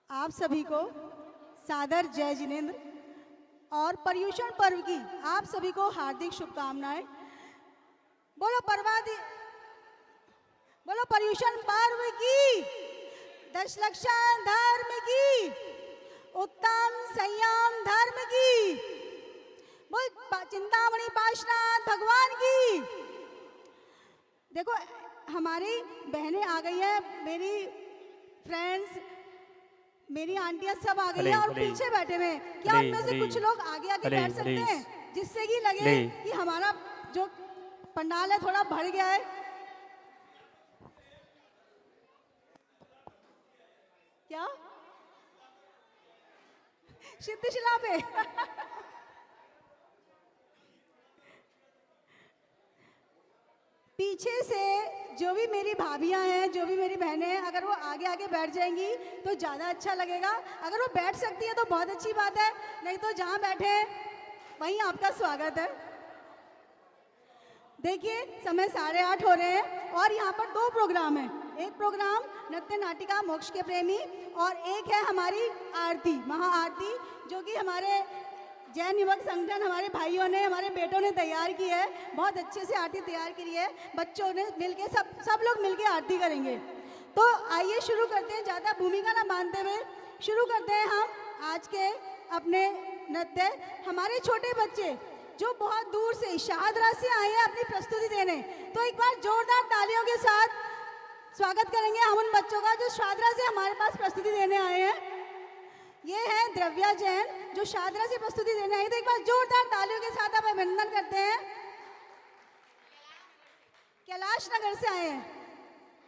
आप सभी को सादर जय जिनेंद्र और पर्युषण पर्व की आप सभी को हार्दिक शुभकामनाएं। बोलो बोलो पर्युषण पर्व की, दशलक्षण धर्म की, उत्तम संयम धर्म की, बोल चिंतामणि पार्श्वनाथ भगवान की। देखो हमारी बहनें आ गई है, मेरी फ्रेंड्स, मेरी आंटियां सब आ गई हैं और पीछे बैठे हुए हैं। क्या उनमें से कुछ लोग आगे आगे बैठ सकते हैं जिससे कि लगे कि हमारा जो पंडाल है थोड़ा बढ़ गया है? क्या सिद्धिशिला पे पीछे से जो भी मेरी भाभियां हैं, जो भी मेरी बहनें हैं, अगर वो आगे आगे बैठ जाएंगी तो ज़्यादा अच्छा लगेगा। अगर वो बैठ सकती है तो बहुत अच्छी बात है, नहीं तो जहाँ बैठे वहीं आपका स्वागत है। देखिए समय 8:30 हो रहे हैं और यहाँ पर 2 प्रोग्राम हैं। एक प्रोग्राम नृत्य नाटिका मोक्ष के प्रेमी और एक है हमारी आरती, महाआरती, जो कि हमारे जैन युवक संगठन, हमारे भाइयों ने, हमारे बेटों ने तैयार की है। बहुत अच्छे से आरती तैयार की है, बच्चों ने मिलके, सब लोग मिलके आरती करेंगे। तो आइए शुरू करते हैं, ज़्यादा भूमिका ना बांधते हुए शुरू करते हैं हम आज के अपने नृत्य। हमारे छोटे बच्चे जो बहुत दूर से शाहदरा से आए हैं अपनी प्रस्तुति देने, तो एक बार जोरदार तालियों के साथ स्वागत करेंगे हम उन बच्चों का जो शाहदरा से हमारे पास प्रस्तुति देने आए हैं। ये है द्रव्या जैन जो शाहदरा से प्रस्तुति देने आई। तो एक बार जोरदार तालियों के साथ आप अभिनंदन करते हैं। कैलाश नगर से आए हैं।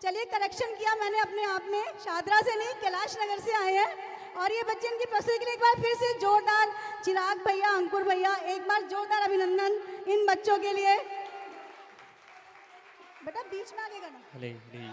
चलिए करेक्शन किया मैंने अपने आप में, शाहदरा से नहीं कैलाश नगर से आए हैं। और ये बच्चे इनकी प्रस्तुति के लिए एक बार फिर से जोरदार, चिराग भैया, अंकुर भैया, एक बार जोरदार अभिनंदन इन बच्चों के लिए। बेटा बीच में आगे करना। हले हले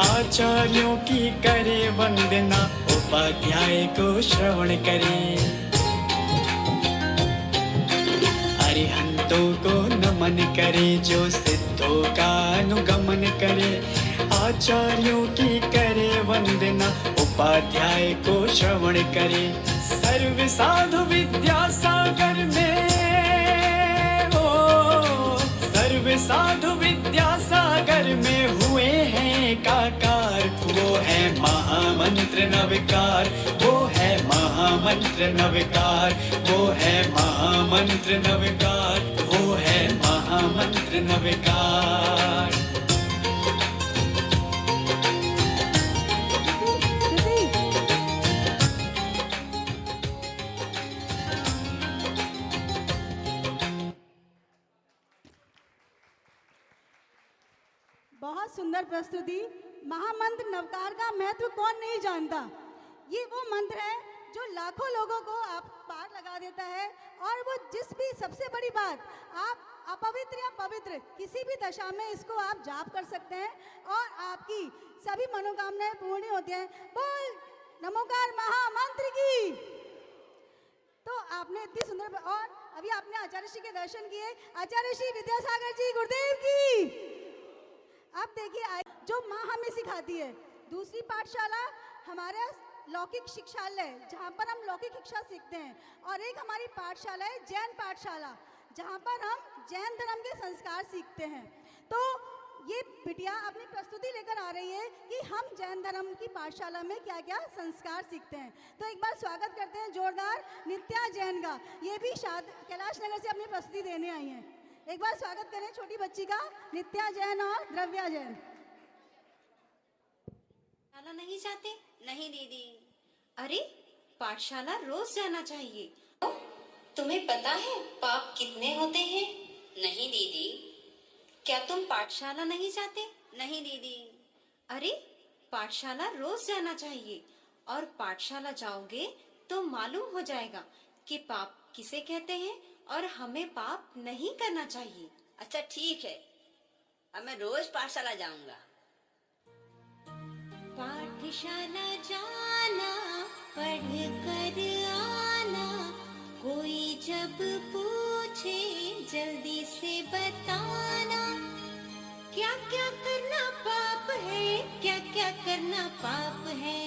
आचार्यों की करे वंदना, उपाध्याय को श्रवण करे। अरिहंतों को नमन करे जो सिद्धों का अनुगमन करे। आचार्यों की करे वंदना, उपाध्याय को श्रवण करे। सर्व साधु विद्यासागर में सर्व साधु विद्यासागर में हुए हैं एकाकार। वो है महामंत्र नवकार, वो है महामंत्र नवकार, वो है महामंत्र मंत्र नवगात, वो है महामंत्र नवगात। बहुत सुंदर प्रस्तुति। महामंत्र नवकार का महत्व कौन नहीं जानता। ये वो मंत्र है जो लाखों लोगों को आप पार लगा देता है, और वो जिस भी सबसे बड़ी बात, आप अपवित्र या पवित्र किसी भी दशा में इसको आप जाप कर सकते हैं और आपकी सभी मनोकामनाएं पूर्ण होती हैं। बोल नमोकार महामंत्र की। तो आपने इतनी सुंदर, और अभी आपने आचार्य श्री के दर्शन किए, आचार्य श्री विद्यासागर जी गुरुदेव की। अब देखिए जो माँ हमें सिखाती है। दूसरी पाठशाला हमारा लौकिक शिक्षालय, जहाँ पर हम लौकिक शिक्षा सीखते हैं, और एक हमारी पाठशाला है जैन पाठशाला, जहाँ पर हम जैन धर्म के संस्कार सीखते हैं। तो ये बिटिया अपनी प्रस्तुति लेकर आ रही है कि हम जैन धर्म की पाठशाला में क्या क्या संस्कार सीखते हैं। तो एक बार स्वागत करते हैं जोरदार नित्या जैन का। ये भी कैलाश नगर से अपनी प्रस्तुति देने आई हैं। एक बार स्वागत करें छोटी बच्ची का, नित्या जैन और द्रव्या जैन। पाठशाला नहीं जाते? नहीं दीदी। अरे पाठशाला रोज जाना चाहिए। तुम्हें पता है पाप कितने होते हैं? नहीं दीदी। क्या तुम पाठशाला नहीं जाते? नहीं दीदी। अरे पाठशाला रोज जाना चाहिए, और पाठशाला जाओगे तो मालूम हो जाएगा कि पाप किसे कहते हैं और हमें पाप नहीं करना चाहिए। अच्छा ठीक है, अब मैं रोज पाठशाला जाऊंगा। पाठशाला जाना, पढ़ कर आना, कोई जब पूछे जल्दी से बताना। क्या क्या करना पाप है, क्या क्या करना पाप है।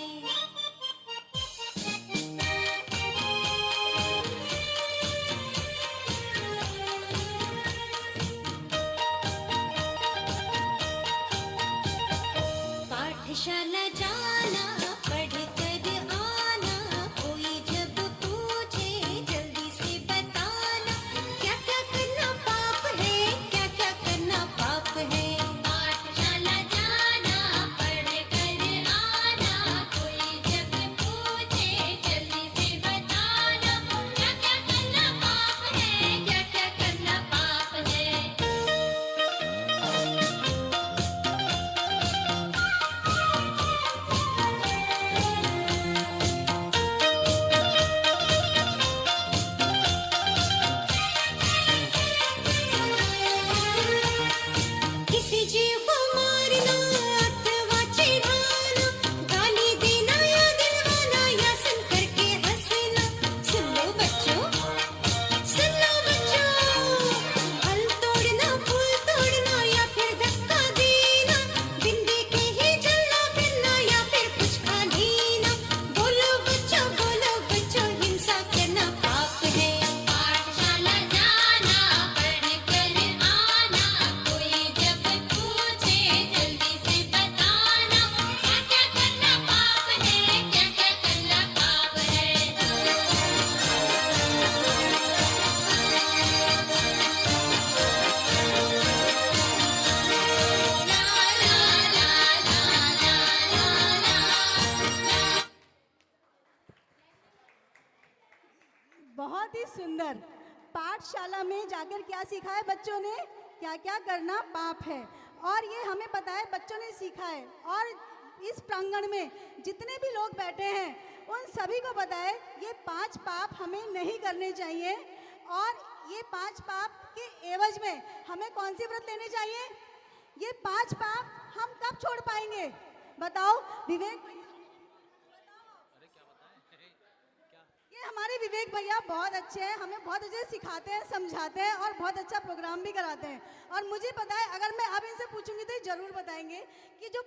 पाठशाला जाना, पढ़ कर आना, कोई जब पूछे जल्दी से बताना। क्या क्या करना पाप है, क्या क्या करना पाप है। पाठशाला जाना, पढ़ कर आना, कोई जब पूछे जल्दी से बताना। क्या क्या करना पाप है, क्या क्या करना पाप है। किसी जीव को मारना अथवा चिढ़ाना, गाली देना या दिलवाना, या सुन करके हंसना। सुन लो बच्चों, सुन लो बच्चों। फल तोड़ना, फूल तोड़ना, या फिर धक्का देना, बिन देखे ही चलना फिरना, या फिर कुछ खा लेना। बोलो बच्चों, हिंसा करना पाप है। पाठशाला जाना, पढ़ कर आना, कोई जब पूछे जल्दी से बताना। क्या क्या करना पाप है, क्या क्या करना पाप है। बहुत ही सुंदर। पाठशाला में जाकर क्या सीखा है बच्चों ने, क्या क्या करना पाप है, और ये हमें पता है, बच्चों ने सीखा है। और इस प्रांगण में जितने भी लोग बैठे हैं उन सभी को पता है ये 5 पाप हमें नहीं करने चाहिए। और ये 5 पाप के एवज में हमें कौन सी व्रत लेने चाहिए? ये 5 पाप हम कब छोड़ पाएंगे बताओ विवेक? ये हमारे विवेक भैया बहुत अच्छे हैं, हमें बहुत अच्छे से सिखाते हैं, समझाते हैं, और बहुत अच्छा प्रोग्राम भी कराते हैं। और मुझे पता है अगर मैं अब इनसे पूछूंगी तो ये जरूर बताएंगे कि जो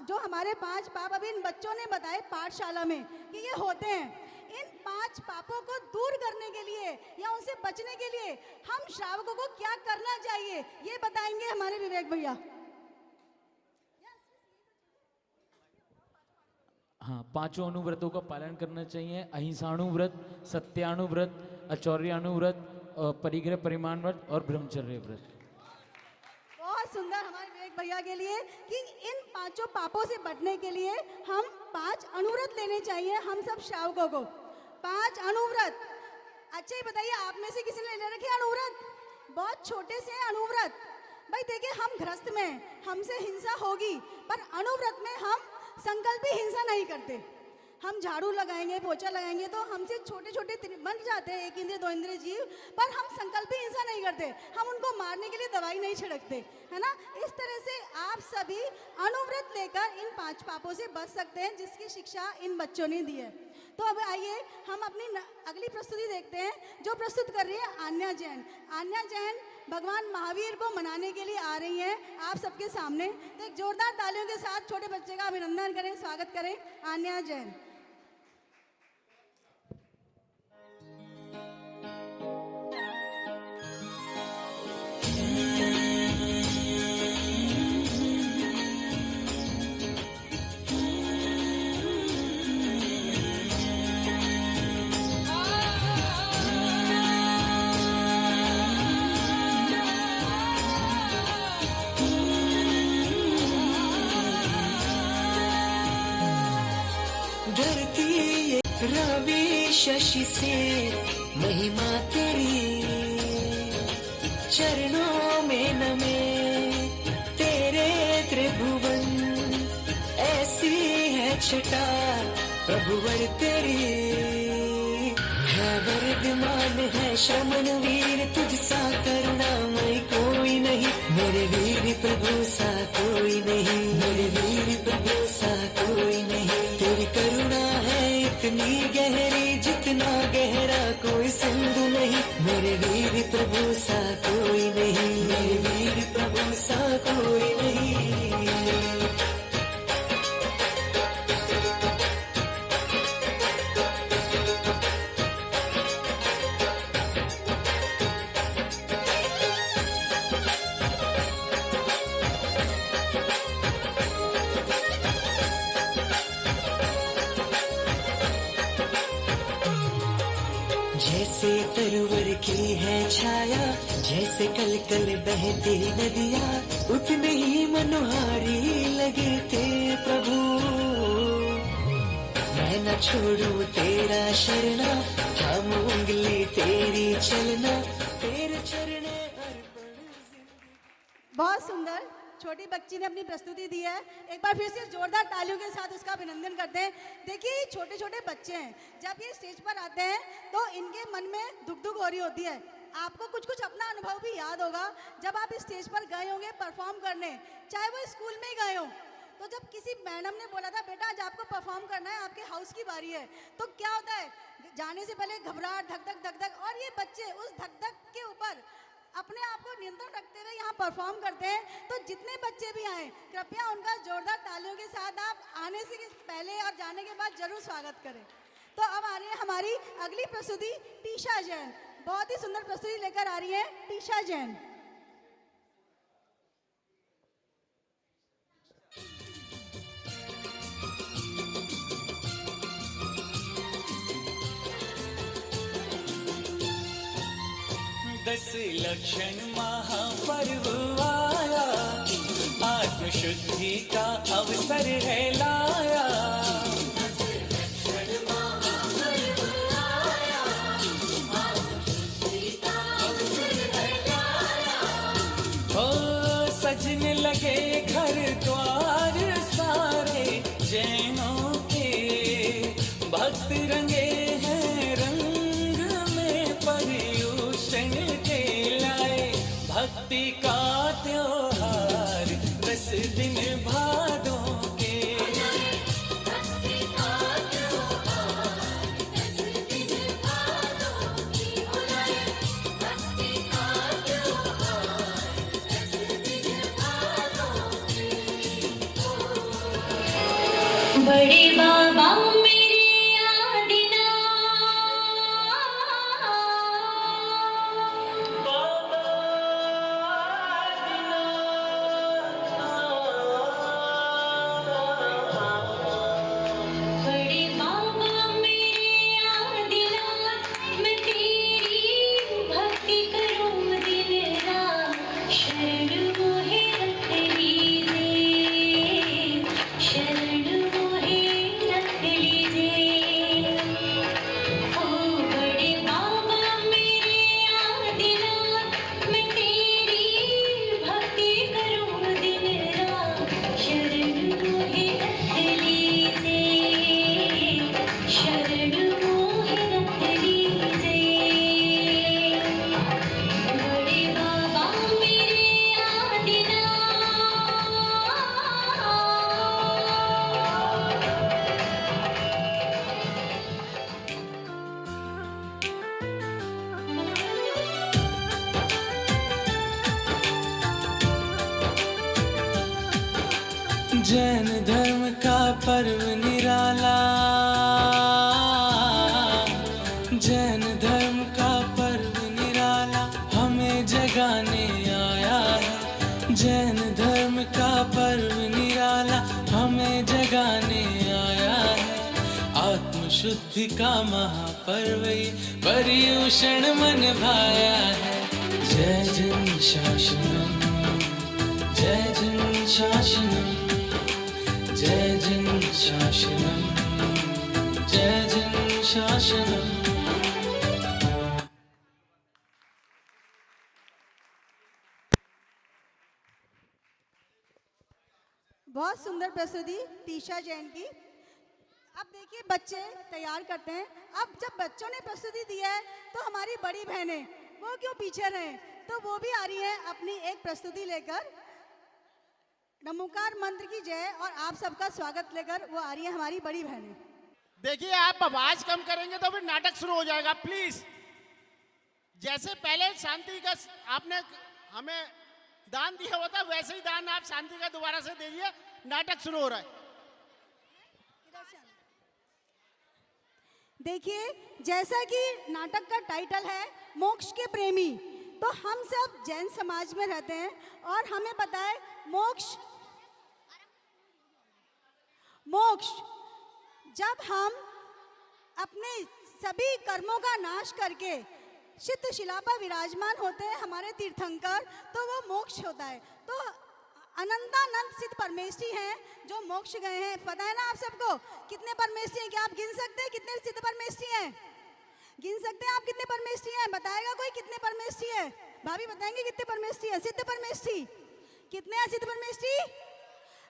जो हमारे 5 पाप अभी इन बच्चों ने बताए पाठशाला में कि ये होते हैं, इन 5 पापों को दूर करने के लिए या उनसे बचने के लिए हम श्रावकों को क्या करना चाहिए, ये बताएंगे हमारे विवेक भैया। हाँ, 5 अनुव्रतों का पालन करना चाहिए। अहिंसाणु व्रत, सत्याणु व्रत, आचौर्यानु व्रत, परिग्रह परिमाण व्रत और ब्रह्मचर्य व्रत। बहुत सुंदर हमारे विवेक भैया के लिए कि इन पांचों पापों से बचने के लिए हम 5 अनुव्रत लेने चाहिए हम सब श्रावकों को। 5 अनुव्रत। अच्छा ही बताइए, आप में से किसी ने ले रखे अनुव्रत? बहुत छोटे से हैं अनुव्रत। भाई देखिए, हम गृहस्थ में हमसे हिंसा होगी, पर अनुव्रत में हम संकल्पी हिंसा नहीं करते। हम झाड़ू लगाएंगे, पोछा लगाएंगे तो हमसे छोटे छोटे बन जाते हैं 1 इंद्रिय 2 इंद्रिय जीव, पर हम संकल्पी हिंसा नहीं करते। हम उनको मारने के लिए दवाई नहीं छिड़कते, है ना। इस तरह से आप सभी अनुव्रत लेकर इन 5 पापों से बच सकते हैं, जिसकी शिक्षा इन बच्चों ने दी है। तो अब आइए हम अपनी अगली प्रस्तुति देखते हैं, जो प्रस्तुत कर रही है आन्या जैन। आन्या जैन भगवान महावीर को मनाने के लिए आ रही हैं आप सबके सामने। तो एक जोरदार तालियों के साथ छोटे बच्चे का अभिनंदन करें, स्वागत करें आन्या जैन। रवि शशि से महिमा तेरी, चरणों में नमे तेरे त्रिभुवन। ऐसी है छटा प्रभुवर तेरी, है वर्धमान है श्रमण वीर, तुझसा करुणामय कोई नहीं। मेरे वीर प्रभु सा कोई नहीं, मेरे वीर प्रभु सा कोई नहीं। तेरी करुणा है इतनी गहरी, जितना गहरा कोई सिंधु नहीं। मेरे वीर प्रभु सा कोई नहीं, मेरे वीर प्रभु सा कोई नहीं। जैसे तरवर की है छाया, जैसे कल कल बहती नदियाँ, उतने ही मनोहारी लगे थे प्रभु। मैं न छोड़ू तेरा शरणा, थाम उंगली तेरी चलना, तेरे चरणे अर्पण। बहुत सुंदर छोटी बच्ची ने अपनी प्रस्तुति दी है। एक बार फिर से जोरदार तालियों के साथ उसका अभिनंदन करते हैं। देखिए, छोटे छोटे बच्चे हैं, जब ये स्टेज पर आते हैं तो इनके मन में दुख दुख हो रही होती है। आपको कुछ कुछ अपना अनुभव भी याद होगा, जब आप इस स्टेज पर गए होंगे परफॉर्म करने, चाहे वो स्कूल में ही गए हो। तो जब किसी मैडम ने बोला था बेटा आज आपको परफॉर्म करना है, आपके हाउस की बारी है, तो क्या होता है, जाने से पहले घबराहट, धक धक धक धक, और ये बच्चे उस धक धक के ऊपर अपने आप को नियंत्रण रखते हुए यहाँ परफॉर्म करते हैं। तो जितने बच्चे भी आए, कृपया उनका जोरदार तालियों के साथ आप आने से पहले और जाने के बाद जरूर स्वागत करें। तो अब आ रही है हमारी अगली प्रस्तुति टीशा जैन। बहुत ही सुंदर प्रस्तुति लेकर आ रही है टीशा जैन। दस लक्षण महापर्व आया, आत्मशुद्धि का अवसर है लाया। ओ सजने लगे घर द्वार सारे, जैनों के भक्त रंगे हैं रंग में पर्युषण के लाए। भक्ति का त्योहार 10 दिन भादों के, बड़े बाबा मेरे आदिना, बड़े बाबा मेरे आदिना, मैं तेरी जैन धर्म का पर्व निराला, जैन धर्म का पर्व निराला हमें जगाने आया है। जैन धर्म का पर्व निराला हमें जगाने आया है। आत्म शुद्धि का महापर्व ये पर्युषण मन भाया है। जय जन शासनम, जय जन शासनम, जय जन शासनम, जय जन शासनम। बहुत सुंदर प्रस्तुति तीशा जैन की। अब देखिए बच्चे तैयार करते हैं। अब जब बच्चों ने प्रस्तुति दी है तो हमारी बड़ी बहनें वो क्यों पीछे रहे, तो वो भी आ रही हैं अपनी एक प्रस्तुति लेकर। नमोकार मंत्र की जय और आप सबका स्वागत लेकर वो आ रही हैं हमारी बड़ी बहनें। देखिए आप आवाज कम करेंगे तो फिर नाटक शुरू हो जाएगा, प्लीज। जैसे पहले शांति का आपने हमें दान दिया हुआ था, वैसे ही दान आप शांति का दोबारा से दीजिए। नाटक शुरू हो रहा है। देखिए जैसा कि नाटक का टाइटल है मोक्ष के प्रेमी, तो हम सब जैन समाज में रहते हैं और हमें पता है मोक्ष जब हम अपने सभी कर्मों का नाश करके सिद्ध शिला पर विराजमान होते हैं हमारे तीर्थंकर, तो वो मोक्ष होता है। तो अनंतानंत सिद्ध परमेष्ठी हैं जो मोक्ष गए हैं। पता है ना आप सबको कितने परमेष्ठी हैं? क्या आप गिन सकते हैं कितने सिद्ध परमेष्ठी हैं? गिन सकते हैं आप कितने परमेष्ठी हैं? बताएगा कोई कितने परमेष्ठी है? भाभी बताएंगे कितने परमेष्ठी है? सिद्ध परमेष्ठी कितने हैं? सिद्ध परमेष्ठी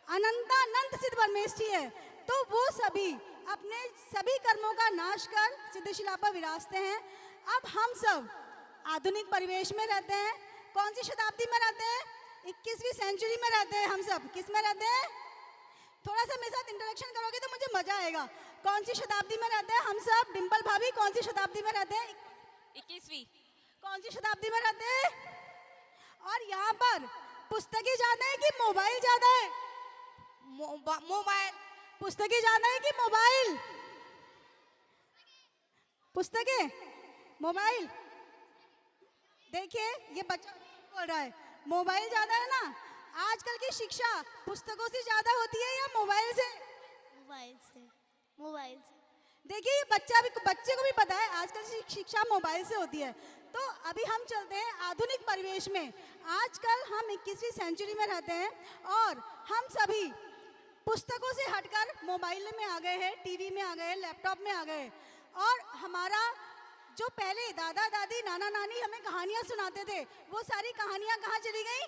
अनंतानंत सिद्ध परमेष्ठी है। तो वो सभी अपने सभी कर्मों का नाश कर सिद्ध शिला पर विराजते हैं। अब हम सब आधुनिक परिवेश में रहते हैं। कौन सी शताब्दी में रहते हैं? 21वीं सेंचुरी में रहते हैं हम सब। किस में रहते हैं? थोड़ा सा मेरे साथ इंट्रोडक्शन करोगे तो मुझे मजा आएगा। कौन सी शताब्दी में रहते हैं हम सब? डिम्पल भाभी कौन सी शताब्दी में रहते हैं? 21वीं। कौन सी शताब्दी में रहते हैं? और यहाँ पर पुस्तकें ज्यादा है कि मोबाइल ज्यादा है? मोबाइल। पुस्तकें ज्यादा है कि मोबाइल? पुस्तकें, मोबाइल। देखिए ये बच्चा बोल रहा है मोबाइल ज्यादा है ना। आजकल की शिक्षा पुस्तकों से ज्यादा होती है या मोबाइल से? मोबाइल से। देखिए ये बच्चे को भी पता है आजकल की शिक्षा मोबाइल से होती है। तो अभी हम चलते हैं आधुनिक परिवेश में। आजकल हम 21वीं सेंचुरी में रहते हैं और हम सभी पुस्तकों से हटकर मोबाइल में आ गए हैं, टीवी में आ गए हैं, लैपटॉप में आ गए हैं। और हमारा जो पहले दादा दादी नाना नानी हमें कहानियां सुनाते थे, वो सारी कहानियां कहाँ चली गई?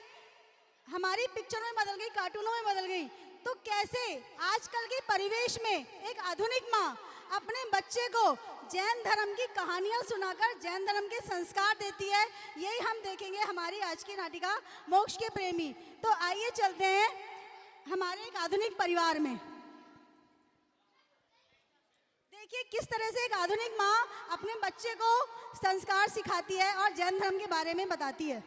हमारी पिक्चरों में बदल गई, कार्टूनों में बदल गई। तो कैसे आजकल के परिवेश में एक आधुनिक माँ अपने बच्चे को जैन धर्म की कहानियां सुनाकर जैन धर्म के संस्कार देती है, यही हम देखेंगे हमारी आज की नाटिका मोक्ष के प्रेमी। तो आइए चलते हैं हमारे एक आधुनिक परिवार में। देखिए किस तरह से एक आधुनिक माँ अपने बच्चे को संस्कार सिखाती है और जैन धर्म के बारे में बताती है।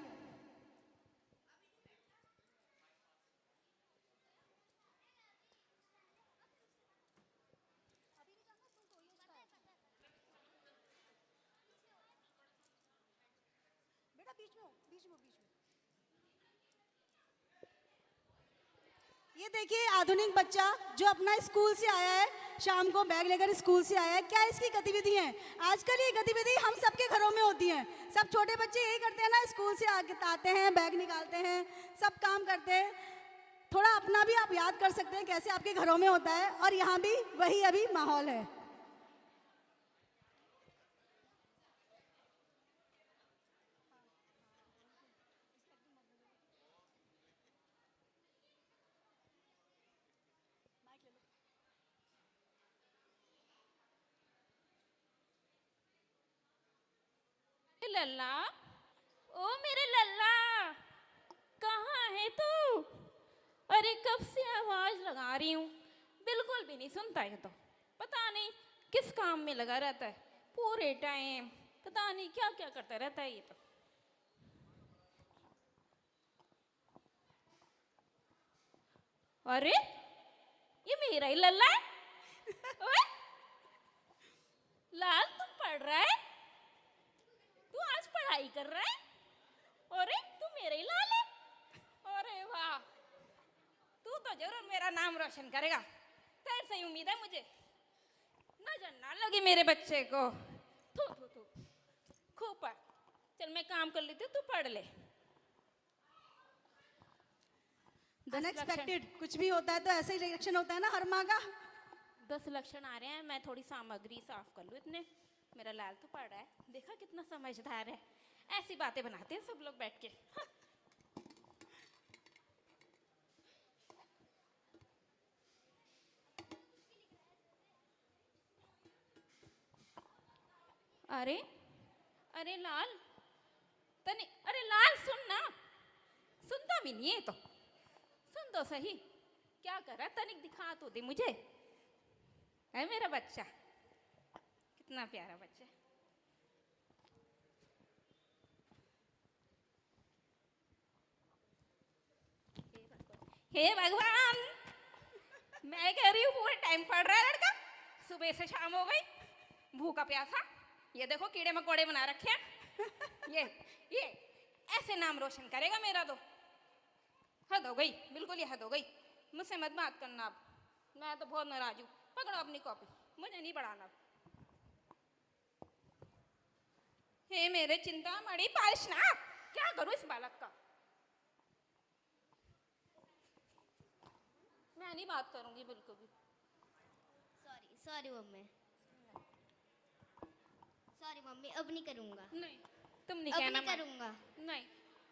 बेटा बीच में। ये देखिए आधुनिक बच्चा जो अपना स्कूल से आया है, शाम को बैग लेकर स्कूल से आया है। क्या इसकी गतिविधि है? आजकल ये गतिविधि हम सबके घरों में होती है। सब छोटे बच्चे यही करते हैं ना, स्कूल से आते हैं, बैग निकालते हैं, सब काम करते हैं। थोड़ा अपना भी आप याद कर सकते हैं कैसे आपके घरों में होता है, और यहाँ भी वही अभी माहौल है। लल्ला, ओ मेरे लल्ला, कहाँ है तू? अरे कब से आवाज लगा रही हूँ, बिल्कुल भी नहीं सुनता है। तो पता नहीं किस काम में लगा रहता है पूरे टाइम, पता नहीं क्या क्या करता रहता है ये तो। अरे ये मेरा ही लल्ला है। ओए, लाल तू पढ़ रहा है, तू आज पढ़ाई कर रहा है, अरे तू मेरा ही लाल है। अरे वाह, तू तो जरूर मेरा नाम रोशन करेगा, तेरे से ही उम्मीद है मुझे। नजर ना लगे मेरे बच्चे को। थू थू थू, खूब पढ़। चल मैं काम कर लेती हूँ, तू पढ़ ले। अनएक्सपेक्टेड कुछ भी होता है तो ऐसे ही रिएक्शन होता है ना हर माँ का। 10 लक्षण आ रहे हैं, मैं थोड़ी सामग्री साफ कर लूँ इतने। मेरा लाल तो पढ़ रहा है, देखा कितना समझदार है। ऐसी बातें बनाते हैं सब लोग बैठ के। अरे अरे लाल, तने अरे लाल सुन ना, सुनता भी नहीं है तो सुन तो सही। क्या कर रहा, तनिक दिखा तो दे मुझे। है मेरा बच्चा, कितना प्यारा बच्चा। हे भगवान, मैं कह रही हूँ पूरे टाइम पढ़ रहा है लड़का, सुबह से शाम हो गई, भूखा प्यासा। ये देखो कीड़े मकोड़े बना रखे हैं। ये ऐसे नाम रोशन करेगा मेरा तो। हद हो गई, बिल्कुल ही हद हो गई। मुझसे मत बात करना अब, मैं तो बहुत नाराज हूँ। पकड़ो अपनी कॉपी, मुझे नहीं पढ़ाना। हे मेरे चिंतामणि पार्श्वनाथ, क्या करूँ इस बालक का। मैं नहीं बात करूंगी बिल्कुल भी। सॉरी मम्मी, सॉरी मम्मी, अब नहीं करूँगा। नहीं, तुम नहीं अब कहना। नहीं करूँगा। नहीं।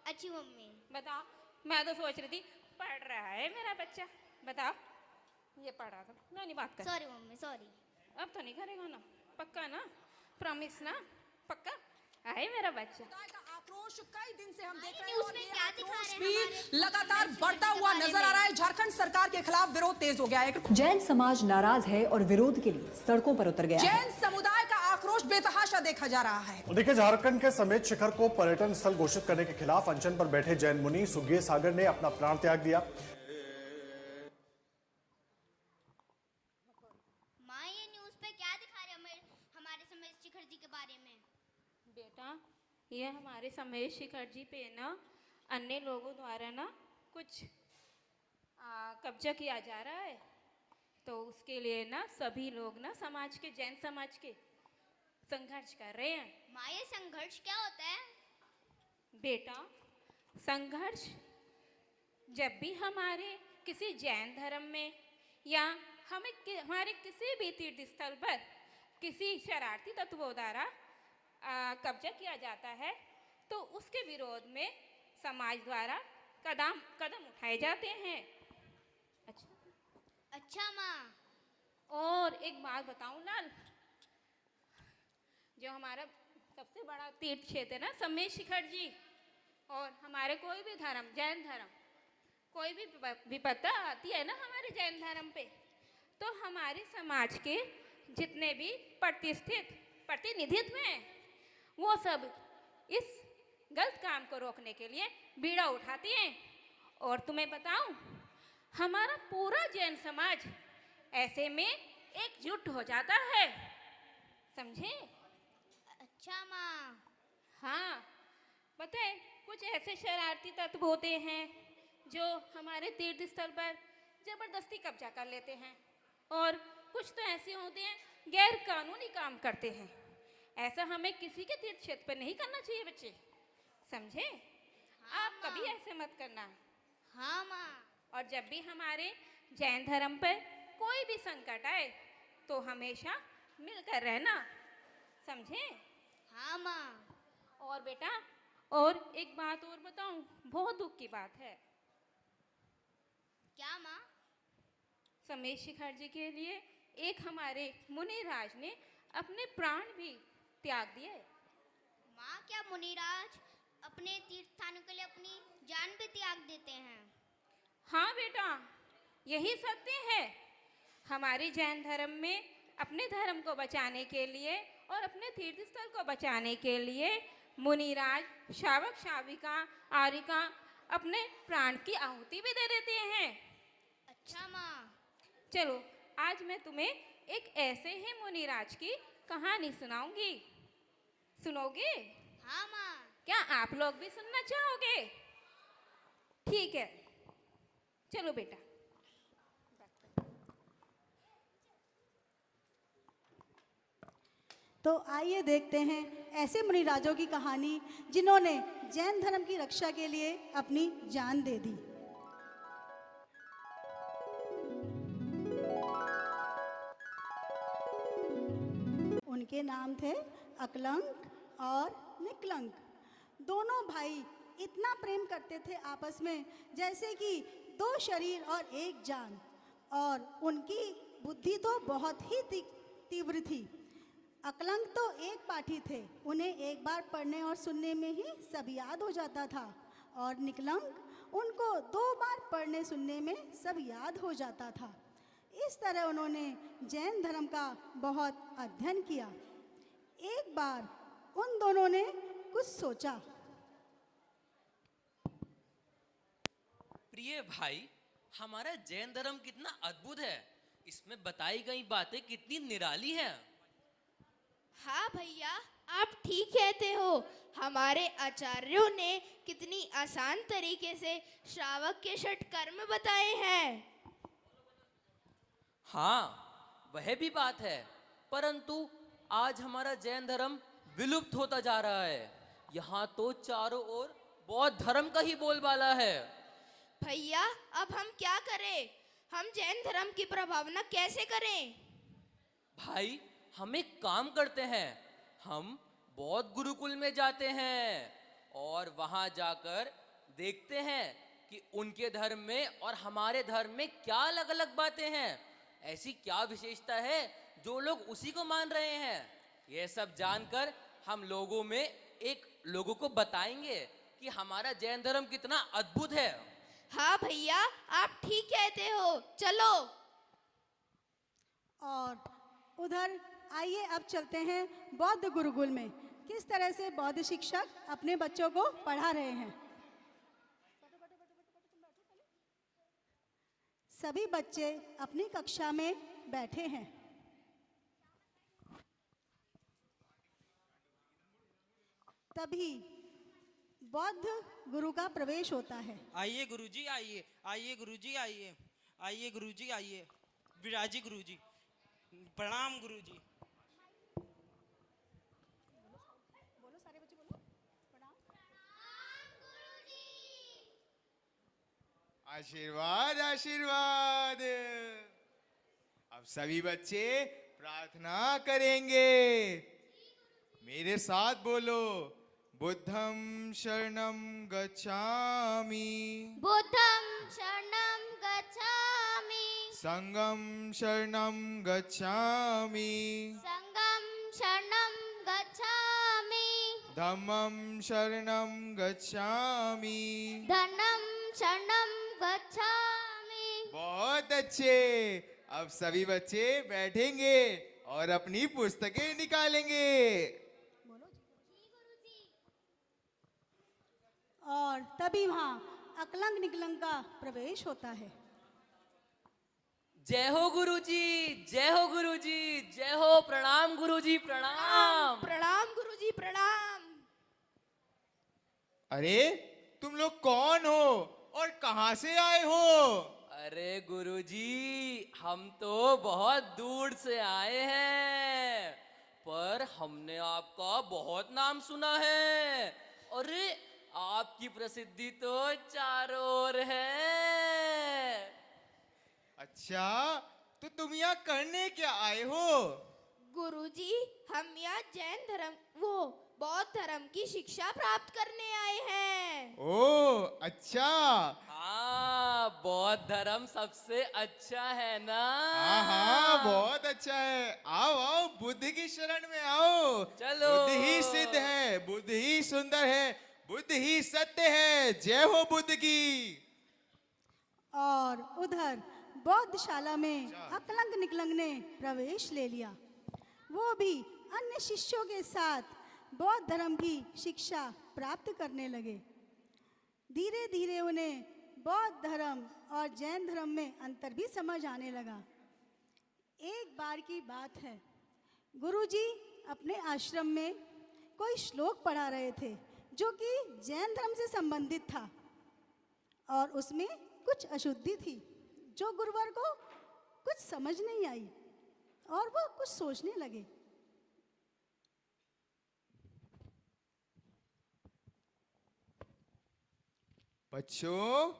अच्छी मम्मी। बताओ, मैं तो सोच रही थी पढ़ रहा है मेरा बच्चा। बताओ, ये पढ़ रहा था, मैं नहीं बात कर। Sorry mummy, sorry. अब तो नहीं करेगा ना, पक्का ना, प्रॉमिस ना, पक्का। आए मेरा बच्चा। आक्रोश कई दिन से हम देख रहे हैं न्यूज़ और में ये क्या दिखा आक्रोश रहे हैं भी लगातार बढ़ता हुआ नजर आ रहा है। झारखंड सरकार के खिलाफ विरोध तेज हो गया है। जैन समाज नाराज है और विरोध के लिए सड़कों पर उतर गया है। जैन समुदाय का आक्रोश बेतहाशा देखा जा रहा है। देखिए, झारखंड के समेत शिखर को पर्यटन स्थल घोषित करने के खिलाफ अनशन पर बैठे जैन मुनि सुगेय सागर ने अपना प्राण त्याग दिया। माँ, ये न्यूज़ पे क्या दिखा रहे हैं हमारे समय शिखर जी के बारे में? बेटा, ये हमारे समय शिखर जी पे ना अन्य लोगों द्वारा ना कुछ कब्जा किया जा रहा है, तो उसके लिए ना सभी लोग ना समाज के, जैन समाज के संघर्ष कर रहे हैं। माँ, ये संघर्ष क्या होता है? बेटा, संघर्ष जब भी हमारे किसी जैन धर्म में या हमारे किसी भी तीर्थ स्थल पर किसी शरारती तत्वों द्वारा कब्जा किया जाता है, तो उसके विरोध में समाज द्वारा कदम उठाए जाते हैं। अच्छा माँ। और एक बात बताऊं लाल, जो हमारा सबसे बड़ा तीर्थ क्षेत्र है ना समय शिखर जी, और हमारे कोई भी धर्म, जैन धर्म, कोई भी विपत्ता आती है ना हमारे जैन धर्म पे, तो हमारे समाज के जितने भी प्रतिनिधित्व हैं, वो सब इस गलत काम को रोकने के लिए बीड़ा उठाते हैं। और तुम्हें बताऊं, हमारा पूरा जैन समाज ऐसे में एकजुट हो जाता है, समझे? अच्छा माँ। हाँ, पता है कुछ ऐसे शरारती तत्व होते हैं जो हमारे तीर्थ स्थल पर जबरदस्ती कब्जा कर लेते हैं, और कुछ तो ऐसे होते हैं गैर कानूनी काम करते हैं। ऐसा हमें किसी के तीर्थ क्षेत्र पर नहीं करना चाहिए बच्चे, समझे? हाँ, आप कभी ऐसे मत करना। हाँ माँ। और जब भी हमारे जैन धर्म पर कोई भी संकट आए तो हमेशा मिलकर रहना, समझे? हाँ माँ। और बेटा, और एक बात और बताऊं, बहुत दुख की बात है। क्या माँ? समय शिखर जी के लिए एक हमारे मुनिराज ने अपने प्राण भी त्याग दिए। माँ, क्या मुनिराज अपने तीर्थ स्थानों के लिए अपनी जान भी त्याग देते हैं? हाँ बेटा, यही सत्य है। हमारे जैन धर्म में अपने धर्म को बचाने के लिए और अपने तीर्थ स्थल को बचाने के लिए मुनिराज, शावक, शाविका, आरिका अपने प्राण की आहुति भी दे देते हैं। अच्छा माँ। चलो आज मैं तुम्हें एक ऐसे ही मुनिराज की कहानी सुनाऊंगी। सुनोगे? हाँ माँ। क्या आप लोग भी सुनना चाहोगे? ठीक है, चलो बेटा। तो आइए देखते हैं ऐसे मुनिराजों की कहानी जिन्होंने जैन धर्म की रक्षा के लिए अपनी जान दे दी। उनके नाम थे अकलंक और निकलंक। दोनों भाई इतना प्रेम करते थे आपस में जैसे कि दो शरीर और एक जान, और उनकी बुद्धि तो बहुत ही तीव्र थी। अकलंक तो एक पाठी थे, उन्हें एक बार पढ़ने और सुनने में ही सब याद हो जाता था, और निकलंक उनको 2 बार पढ़ने सुनने में सब याद हो जाता था। इस तरह उन्होंने जैन धर्म का बहुत अध्ययन किया। एक बार उन दोनों ने कुछ सोचा। प्रिय भाई, हमारा जैन धर्म कितना अद्भुत है। इसमें बताई गई बातें कितनी निराली हैं। हाँ भैया, आप ठीक कहते हो। हमारे आचार्यों ने कितनी आसान तरीके से श्रावक के 6 कर्म बताए हैं। हाँ, वह भी बात है, परंतु आज हमारा जैन धर्म विलुप्त होता जा रहा है। यहाँ तो चारों ओर बौद्ध धर्म का ही बोलबाला है। भैया, अब हम क्या करें? हम जैन धर्म की प्रभावना कैसे करें? भाई, हम एक काम करते हैं। हम बौद्ध गुरुकुल में जाते हैं और वहाँ जाकर देखते हैं कि उनके धर्म में और हमारे धर्म में क्या अलग अलग बातें हैं। ऐसी क्या विशेषता है जो लोग उसी को मान रहे हैं। यह सब जानकर हम लोगों को बताएंगे कि हमारा जैन धर्म कितना अद्भुत है। हाँ भैया, आप ठीक कहते हो, चलो। और उधर आइए अब चलते हैं बौद्ध गुरुकुल में, किस तरह से बौद्ध शिक्षक अपने बच्चों को पढ़ा रहे हैं। सभी बच्चे अपनी कक्षा में बैठे हैं। तभी बौद्ध गुरु का प्रवेश होता है। आइए गुरुजी, आइए आइए गुरुजी, आइए आइए गुरुजी, आइए विराजी गुरुजी। प्रणाम गुरुजी। बोलो सारे बच्चे बोलो प्रणाम। आशीर्वाद आशीर्वाद। अब सभी बच्चे प्रार्थना करेंगे। मेरे साथ बोलो, बुद्धं शरणं गच्छामि, बुद्धं शरणं गच्छामि, संघं शरणं गच्छामि, संघं शरणं गच्छामि, धम्मं शरणं गच्छामि, धम्मं शरणं गच्छामि। बहुत अच्छे। अब सभी बच्चे बैठेंगे और अपनी पुस्तकें निकालेंगे। और तभी वहाँ अकलंक निकलंक का प्रवेश होता है। जय हो गुरुजी, जय हो गुरुजी, जय हो। प्रणाम गुरुजी, प्रणाम। प्रणाम गुरुजी, प्रणाम। अरे तुम लोग कौन हो और कहां से आए हो? अरे गुरुजी, हम तो बहुत दूर से आए हैं, पर हमने आपका बहुत नाम सुना है। अरे आपकी प्रसिद्धि तो चारों ओर है। अच्छा, तो तुम यहाँ करने क्या आए हो? गुरुजी, हम यहाँ जैन धर्म बौद्ध धर्म की शिक्षा प्राप्त करने आए हैं। ओह अच्छा। हाँ, बौद्ध धर्म सबसे अच्छा है ना। हाँ हाँ, बहुत अच्छा है। आओ आओ, बुद्ध की शरण में आओ। चलो। बुद्ध ही सिद्ध है, बुद्ध ही सुंदर है, बुद्ध ही सत्य है। जय हो बुद्ध की। और उधर बौद्धशाला में अकलंक निकलंक ने प्रवेश ले लिया। वो भी अन्य शिष्यों के साथ बौद्ध धर्म की शिक्षा प्राप्त करने लगे। धीरे धीरे उन्हें बौद्ध धर्म और जैन धर्म में अंतर भी समझ आने लगा। एक बार की बात है, गुरुजी अपने आश्रम में कोई श्लोक पढ़ा रहे थे जो कि जैन धर्म से संबंधित था और उसमें कुछ अशुद्धि थी जो गुरुवर को कुछ समझ नहीं आई और वो कुछ सोचने लगे। बच्चों,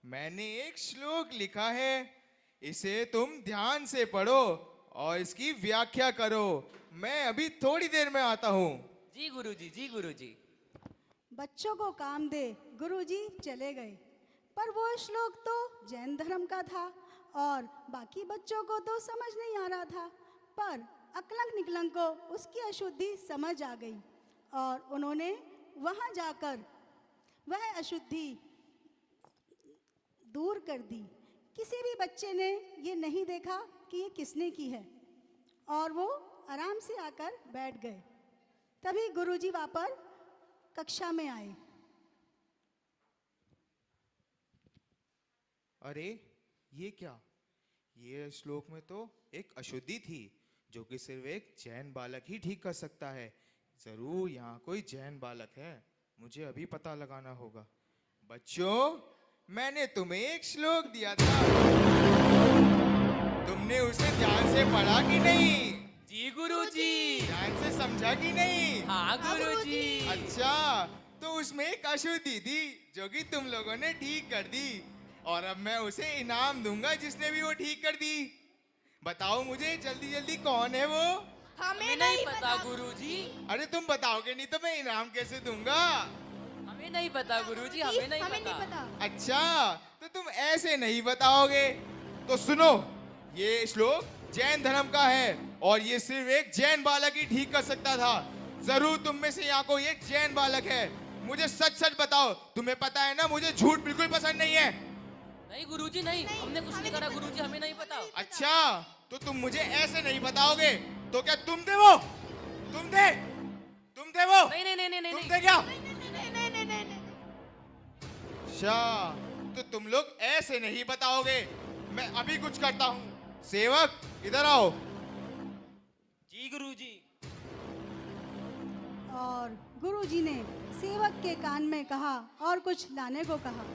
मैंने एक श्लोक लिखा है, इसे तुम ध्यान से पढ़ो और इसकी व्याख्या करो। मैं अभी थोड़ी देर में आता हूँ। जी गुरुजी, जी गुरुजी। बच्चों को काम दे गुरुजी चले गए, पर वो श्लोक तो जैन धर्म का था और बाकी बच्चों को तो समझ नहीं आ रहा था, पर अकलंक निकलंक को उसकी अशुद्धि समझ आ गई और उन्होंने वहाँ जाकर वह अशुद्धि दूर कर दी। किसी भी बच्चे ने ये नहीं देखा कि ये किसने की है और वो आराम से आकर बैठ गए। तभी गुरुजी वापस कक्षा में आए। अरे ये क्या? ये श्लोक में तो एक अशुद्धि थी जो कि सिर्फ एक जैन बालक ही ठीक कर सकता है। जरूर यहाँ कोई जैन बालक है, मुझे अभी पता लगाना होगा। बच्चों, मैंने तुम्हें एक श्लोक दिया था, तुमने उसे ध्यान से पढ़ा कि नहीं? जी गुरुजी। ध्यान से समझा कि नहीं? हाँ गुरुजी। अच्छा, तो उसमें एक अशुद्धि थी जो कि तुम लोगों ने ठीक कर दी और अब मैं उसे इनाम दूंगा जिसने भी वो ठीक कर दी। बताओ मुझे जल्दी जल्दी कौन है वो? हमें नहीं पता गुरुजी। अरे तुम बताओगे नहीं तो मैं इनाम कैसे दूंगा? हमें नहीं पता गुरुजी, हमें नहीं पता। अच्छा, तो तुम ऐसे नहीं बताओगे तो सुनो, ये श्लोक जैन धर्म का है और ये सिर्फ एक जैन बालक ही ठीक कर सकता था। जरूर तुम में से यहाँ कोई एक जैन बालक है। मुझे सच सच बताओ, तुम्हें पता है ना मुझे झूठ बिल्कुल पसंद नहीं है। नहीं गुरुजी नहीं, हमने कुछ नहीं करा गुरुजी, हमें नहीं पता। अच्छा, तो तुम मुझे ऐसे नहीं बताओगे तो क्या तुम थे वो? तुम थे वो? नहीं नहीं नहीं नहीं तुम थे क्या? नहीं। अच्छा, तो तुम लोग ऐसे नहीं बताओगे। मैं अभी कुछ करता हूँ। सेवक इधर आओ। जी गुरुजी। और गुरुजी ने सेवक के कान में कहा और कुछ लाने को कहा।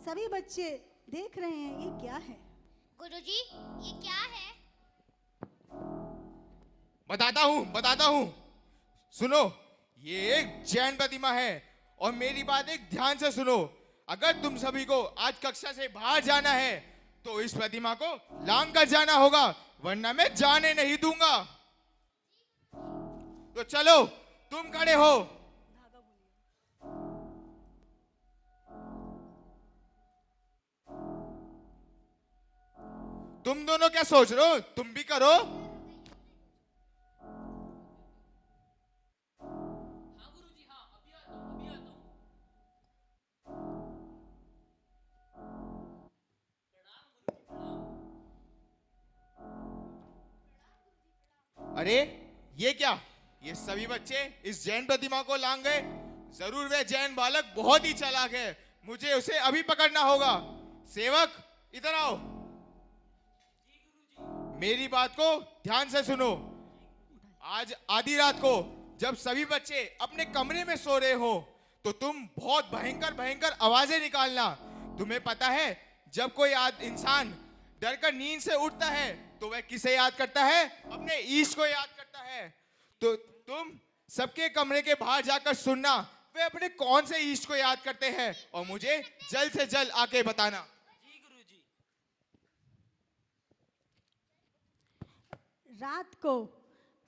सभी बच्चे देख रहे हैं ये क्या है। गुरुजी, ये क्या है? बताता हूँ। सुनो, ये एक जैन प्रतिमा है और मेरी बात एक ध्यान से सुनो। अगर तुम सभी को आज कक्षा से बाहर जाना है तो इस प्रतिमा को लांग कर जाना होगा, वरना मैं जाने नहीं दूंगा। तो चलो, तुम खड़े हो। तुम दोनों क्या सोच रहे हो? तुम भी करो। अरे ये क्या? ये सभी बच्चे इस जैन प्रतिमा को लांग गए। जरूर वह जैन बालक बहुत ही चालाक है, मुझे उसे अभी पकड़ना होगा। सेवक इधर आओ, मेरी बात को ध्यान से सुनो। आज आधी रात को जब सभी बच्चे अपने कमरे में सो रहे हो तो तुम बहुत भयंकर भयंकर आवाजें निकालना। तुम्हें पता है जब कोई इंसान डर कर नींद से उठता है तो वह किसे याद करता है? अपने ईश को याद करता है। तो तुम सबके कमरे के बाहर जाकर सुनना वे अपने कौन से ईश को याद करते हैं और मुझे जल्द से जल्द आके बताना। रात को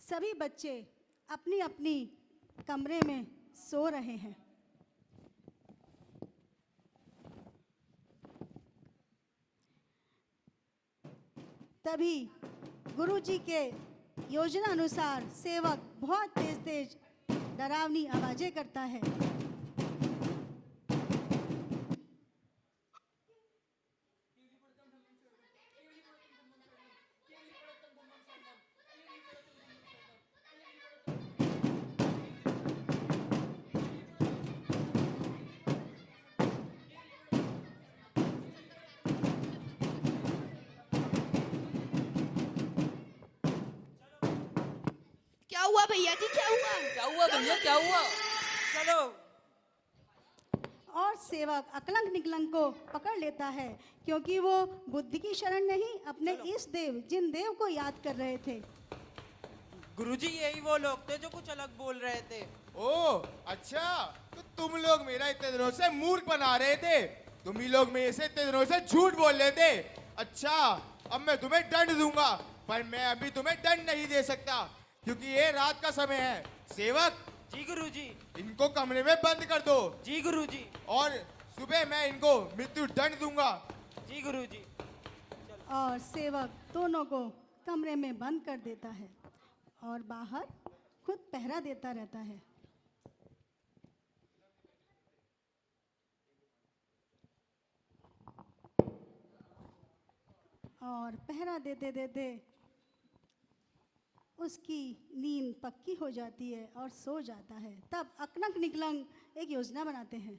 सभी बच्चे अपनी अपनी कमरे में सो रहे हैं। तभी गुरुजी के योजना अनुसार सेवक बहुत तेज तेज डरावनी आवाजें करता है। हुआ भैया जी, क्या हुआ? क्या हुआ भैया, क्या हुआ? चलो। और सेवक अकलंक निकलंक को पकड़ लेता है, क्योंकि वो बुद्धि की शरण नहीं अपने इष्ट देव जिन देव को याद कर रहे थे। गुरुजी यही वो लोग थे जो कुछ अलग बोल रहे थे। ओ अच्छा, तो तुम लोग मेरा इतने दिनों से मूर्ख बना रहे थे, तुम ही लोग मेरे से इतने दिनों से झूठ बोल रहे थे। अच्छा, अब मैं तुम्हें दंड दूंगा, पर मैं अभी तुम्हें दंड नहीं दे सकता, क्योंकि ये रात का समय है। सेवक जी गुरुजी। इनको कमरे में बंद कर दो। जी गुरुजी। और सुबह मैं इनको मृत्यु दंड दूंगा। जी गुरुजी। और सेवक दोनों को कमरे में बंद कर देता है और बाहर खुद पहरा देता रहता है। और पहरा देते देते उसकी नींद पक्की हो जाती है और सो जाता है। तब अकलंक निकलंक एक योजना बनाते हैं।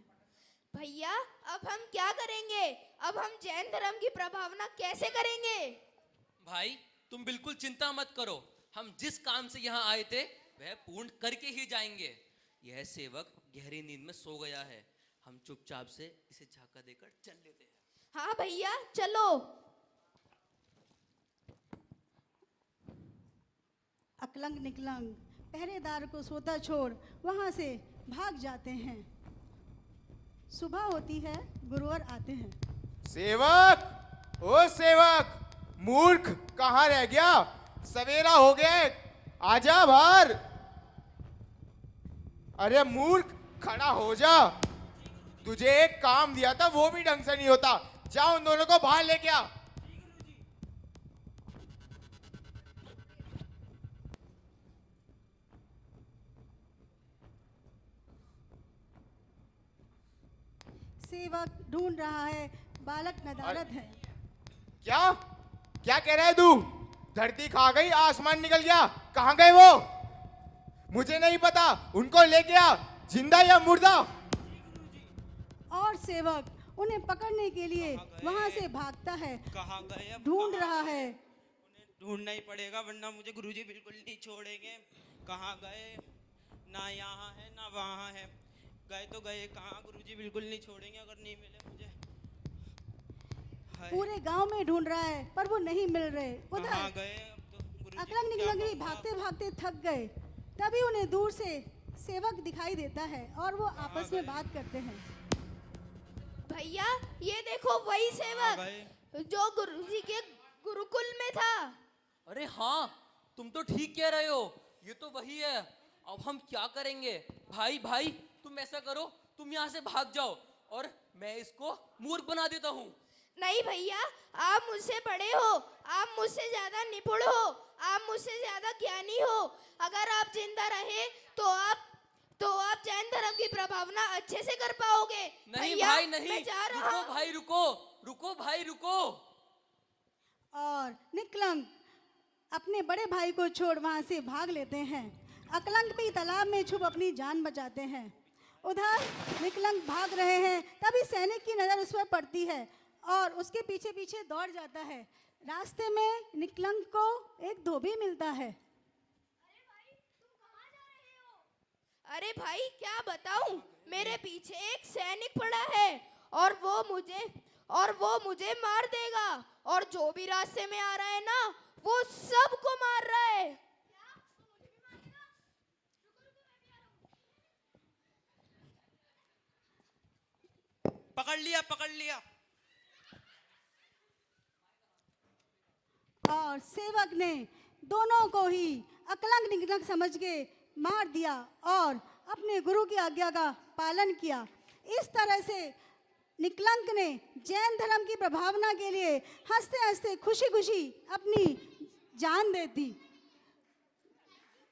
भैया अब हम क्या करेंगे? अब हम जैन धर्म की प्रभावना कैसे करेंगे? भाई तुम बिल्कुल चिंता मत करो, हम जिस काम से यहाँ आए थे वह पूर्ण करके ही जाएंगे। यह सेवक गहरी नींद में सो गया है, हम चुपचाप से इसे झांका देकर चल लेते हैं। हाँ भैया चलो। अकलंक निकलंक पहरेदार को सोता छोड़ वहां से भाग जाते हैं। सुबह होती है, गुरुवर आते हैं। सेवक, ओ सेवक, मूर्ख कहाँ रह गया? सवेरा हो गया है, आजा बाहर। अरे मूर्ख, खड़ा हो जा। तुझे एक काम दिया था वो भी ढंग से नहीं होता, जा उन दोनों को बाहर लेके आ। सेवक ढूंढ रहा है, बालक नदारद है। क्या क्या कह रहा है तू? धरती खा गई, आसमान निकल गया, कहाँ गए वो? मुझे नहीं पता, उनको लेके आ, जिंदा या मुर्दा। और सेवक उन्हें पकड़ने के लिए वहां से भागता है, कहाँ गए? अब ढूंढ रहा है। ढूंढना ही पड़ेगा, वरना मुझे गुरुजी बिल्कुल नहीं छोड़ेंगे। कहाँ गए? ना यहाँ है ना वहाँ है। गए तो गए कहाँ? गुरुजी बिल्कुल नहीं छोड़ेंगे अगर नहीं मिले मुझे। पूरे गांव में ढूंढ रहा है पर वो नहीं मिल रहे। उधर कहाँ गए? अब तो गुरुजी अकलंक निकलंक भी भागते भागते थक गए। तभी उन्हें दूर से सेवक दिखाई देता है और वो आपस में बात करते हैं। भैया ये देखो वही सेवक जो गुरुजी के गुरुकुल में था। अरे हाँ, तुम तो ठीक कह रहे हो, ये तो वही है। अब हम क्या करेंगे? भाई भाई तुम ऐसा करो, तुम यहाँ से भाग जाओ और मैं इसको मूर्ख बना देता हूँ। नहीं भैया, आप मुझसे बड़े हो, आप मुझसे ज्यादा निपुण हो, आप मुझसे ज्यादा ज्ञानी हो। अगर आप जिंदा रहे तो आप जैन धर्म की प्रभावना अच्छे से कर पाओगे। नहीं भैया, भाई नहीं, मैं जा रहा रुको हूँ। भाई रुको, रुको भाई रुको। और निकलंक अपने बड़े भाई को छोड़ वहां से भाग लेते हैं। अकलंक भी तालाब में छुप अपनी जान बचाते हैं। उधर निकलंक भाग रहे हैं, तभी सैनिक की नजर उस पर पड़ती है और उसके पीछे पीछे दौड़ जाता है। रास्ते में निकलंक को एक धोबी मिलता है। अरे भाई क्या बताऊं, मेरे पीछे एक सैनिक पड़ा है और वो मुझे मार देगा। और जो भी रास्ते में आ रहा है ना, वो सबको मार रहा है। पकड़ लिया, पकड़ लिया। और सेवक ने दोनों को ही अकलंक निकलंक समझ के मार दिया और अपने गुरु की आज्ञा का पालन किया। इस तरह से निकलंक ने जैन धर्म की प्रभावना के लिए हंसते हंसते खुशी खुशी अपनी जान दे दी।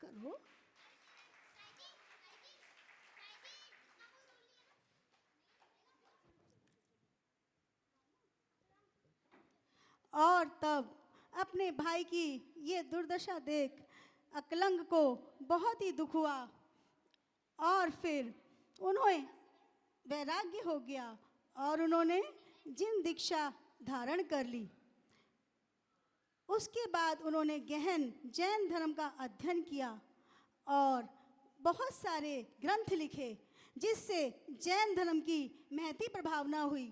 करो। और तब अपने भाई की ये दुर्दशा देख अकलंक को बहुत ही दुख हुआ और फिर उन्हें वैराग्य हो गया और उन्होंने जिन दीक्षा धारण कर ली। उसके बाद उन्होंने गहन जैन धर्म का अध्ययन किया और बहुत सारे ग्रंथ लिखे, जिससे जैन धर्म की महती प्रभावना हुई।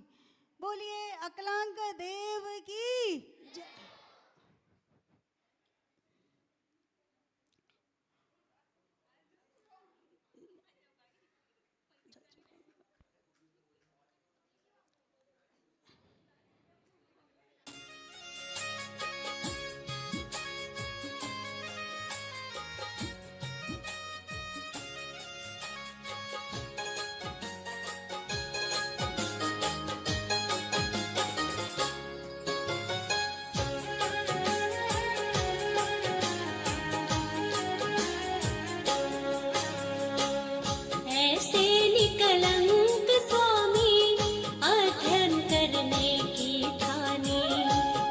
बोलिए अकलांक देव की जय। ऐसे निकलंक स्वामी अध्ययन करने की ठानी।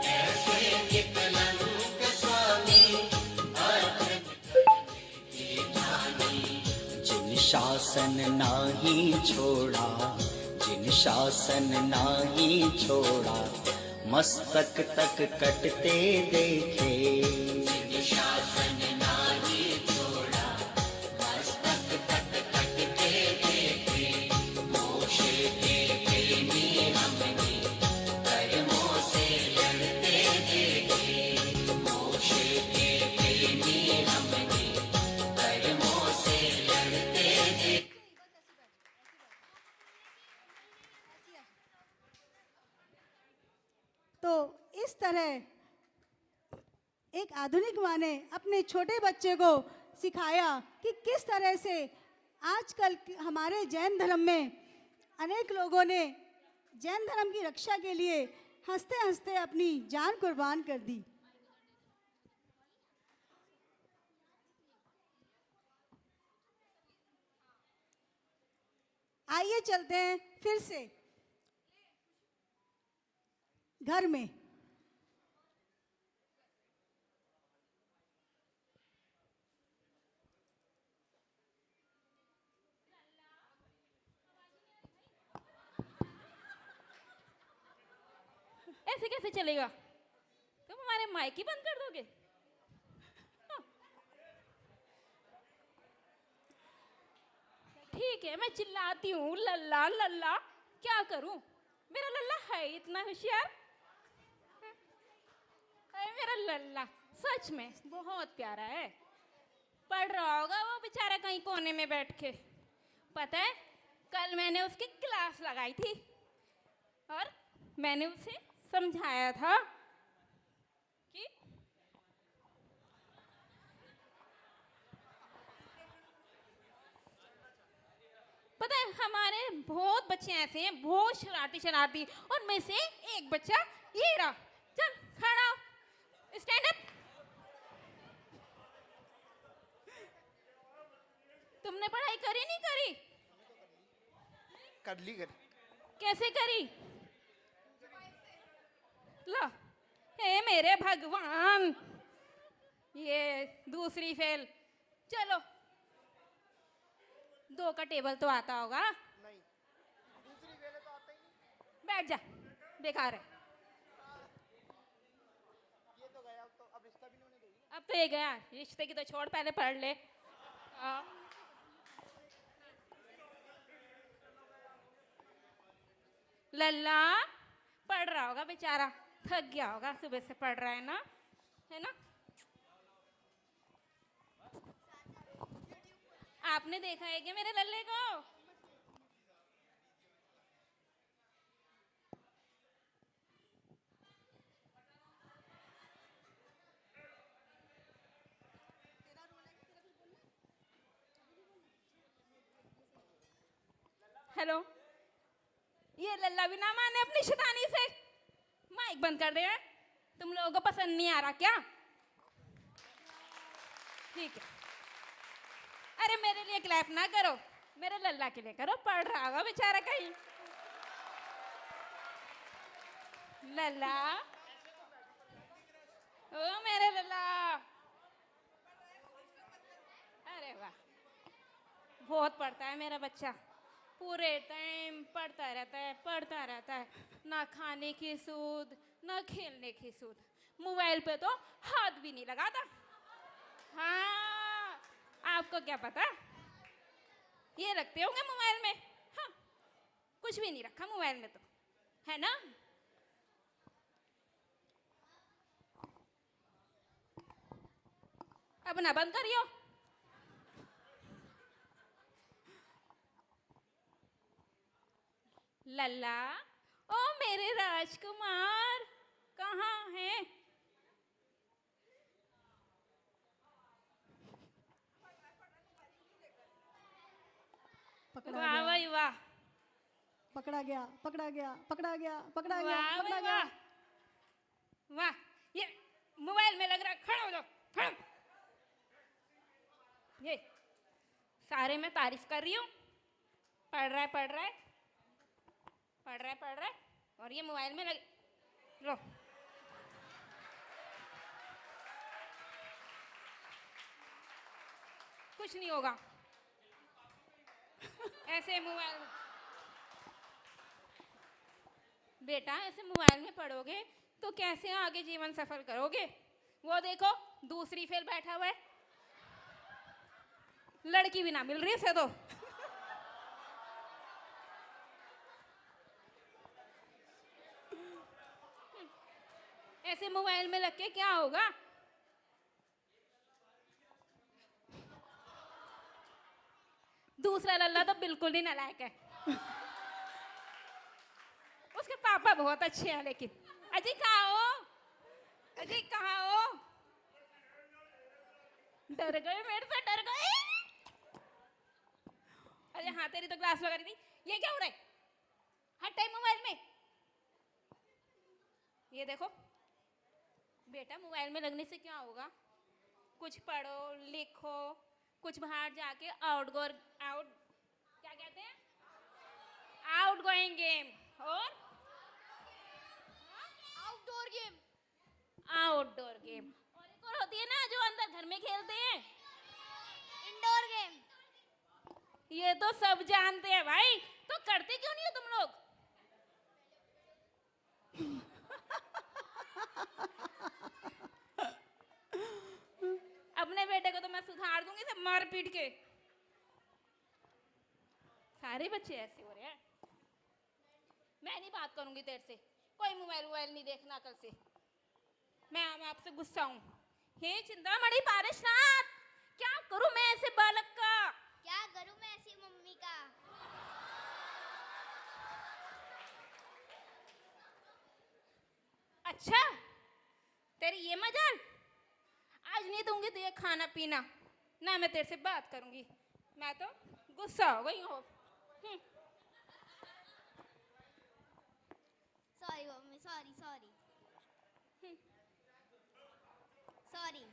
ऐसे निकलंक स्वामी अध्ययन करने की ठानी। जिन शासन नाही छोड़ा, जिन शासन नाही छोड़ा, मस्तक तक कटते देखे। जिन शासन नाही छोड़ा, मस्तक तक कटते देखे। मोक्ष के प्रेमी हमने कर्मों से लड़ते देखे। मोक्ष के प्रेमी हमने कर्मों से लड़ते देखे। तो इस तरह एक आधुनिक माँ ने अपने छोटे बच्चे को सिखाया कि किस तरह से आजकल हमारे जैन धर्म में अनेक लोगों ने जैन धर्म की रक्षा के लिए हंसते हंसते अपनी जान कुर्बान कर दी। आइए चलते हैं फिर से घर में। ऐसे कैसे चलेगा? तुम हमारे माइक ही बंद कर दोगे? हाँ। ठीक है, मैं चिल्लाती हूँ लल्ला लल्ला, क्या करूं? मेरा लल्ला है इतना होशियार? अरे मेरा लल्ला सच में बहुत प्यारा है। पढ़ रहा होगा वो बेचारा कहीं कोने में बैठ के। पता है, कल मैंने उसकी क्लास लगाई थी और मैंने उसे समझाया था कि पता है हमारे बहुत बच्चे ऐसे हैं, बहुत शरारती शरारती, और में से एक बच्चा ये रहा। चल खड़ा, स्टैंड अप। तुमने पढ़ाई करी नहीं करी? कर ली कर। कैसे करी? लो, हे मेरे भगवान, ये दूसरी फेल। चलो, 2 का टेबल तो आता होगा। नहीं, दूसरी फेल तो आता ही नहीं। बैठ जा, बेकार है। ये तो गया, तो अब रिश्ता भी नहीं होने देगी। अब तो ये गया, रिश्ते की तो छोड़, पहले पढ़ ले। लल्ला पढ़ रहा होगा बेचारा, थक गया होगा, सुबह से पढ़ रहा है ना, है ना? आपने देखा है क्या मेरे लल्ले को? हेलो, ये लल्ला भी ना माने अपनी शैतानी से। माइक बंद कर दे। तुम लोगों को पसंद नहीं आ रहा क्या? ठीक है, अरे मेरे लिए क्लैप ना करो, मेरे लल्ला के लिए करो, पढ़ रहा होगा बेचारा कहीं। लल्ला, ओ मेरे लल्ला, अरे वाह, बहुत पढ़ता है मेरा बच्चा, पूरे टाइम पढ़ता रहता है, ना खाने की सूद ना खेलने की सूद, मोबाइल पे तो हाथ भी नहीं लगाता। हाँ, आपको क्या पता, ये रखते होंगे मोबाइल में। हाँ, कुछ भी नहीं रखा मोबाइल में तो, है ना? अब ना बंद करियो। लल्ला, ओ मेरे राजकुमार, कहाँ हैं? पकड़ा वाह गया, भाई वाह, पकड़ा गया, पकड़ा गया, पकड़ा गया, पकड़ा गया, वाह पकड़ा भाई गया। वाह वाह, ये मोबाइल में लग रहा है, खड़े हो जाओ, खड़े। ये सारे मैं तारीफ कर रही हूँ, पढ़ रहा है पढ़ रहा है पढ़ रहा है पढ़ रहा है, और ये मोबाइल में लग। लो, कुछ नहीं होगा ऐसे मोबाइल। बेटा, ऐसे मोबाइल में पढ़ोगे तो कैसे आगे जीवन सफल करोगे? वो देखो, दूसरी फेल बैठा हुआ है, लड़की भी ना मिल रही है तो। ऐसे मोबाइल में लग के क्या होगा? दूसरा लल्ला तो बिल्कुल ही नालायक है। उसके पापा बहुत अच्छे हैं, लेकिन अजी कहाँ हो? अजी कहाँ हो? डर गए मेरे से, डर गए। अरे हाँ, तेरी तो क्लास लगा रही थी। ये क्या हो रहा है? हर टाइम मोबाइल में। ये देखो बेटा, मोबाइल में लगने से क्या होगा? कुछ पढ़ो लिखो, कुछ बाहर जाके आउट क्या कहते हैं, आउट गोइंग गेम और आउटडोर गेम। आउटडोर गेम, और एक और होती है ना जो अंदर घर में खेलते हैं, इंडोर गेम। ये तो सब जानते हैं भाई, तो करते क्यों नहीं हो तुम लोग? अपने बेटे को तो मैं सुधार दूंगी सब मार पीट के। सारे बच्चे ऐसे हो रहे हैं। मैं नहीं बात करूंगी तेरे से, कोई मोबाइल नहीं देखना कल से। मैं आपसे गुस्सा हूँ। हे चिंतामणि पारसनाथ, क्या करूं मैं ऐसे बालक का? क्या करूं मैं ऐसी मम्मी का? अच्छा, तेरी ये मजाल? आज नहीं दूंगी तुझे खाना पीना, ना मैं तेरे से बात करूंगी। मैं तो गुस्सा हो गई हूँ। Sorry mummy, sorry sorry sorry.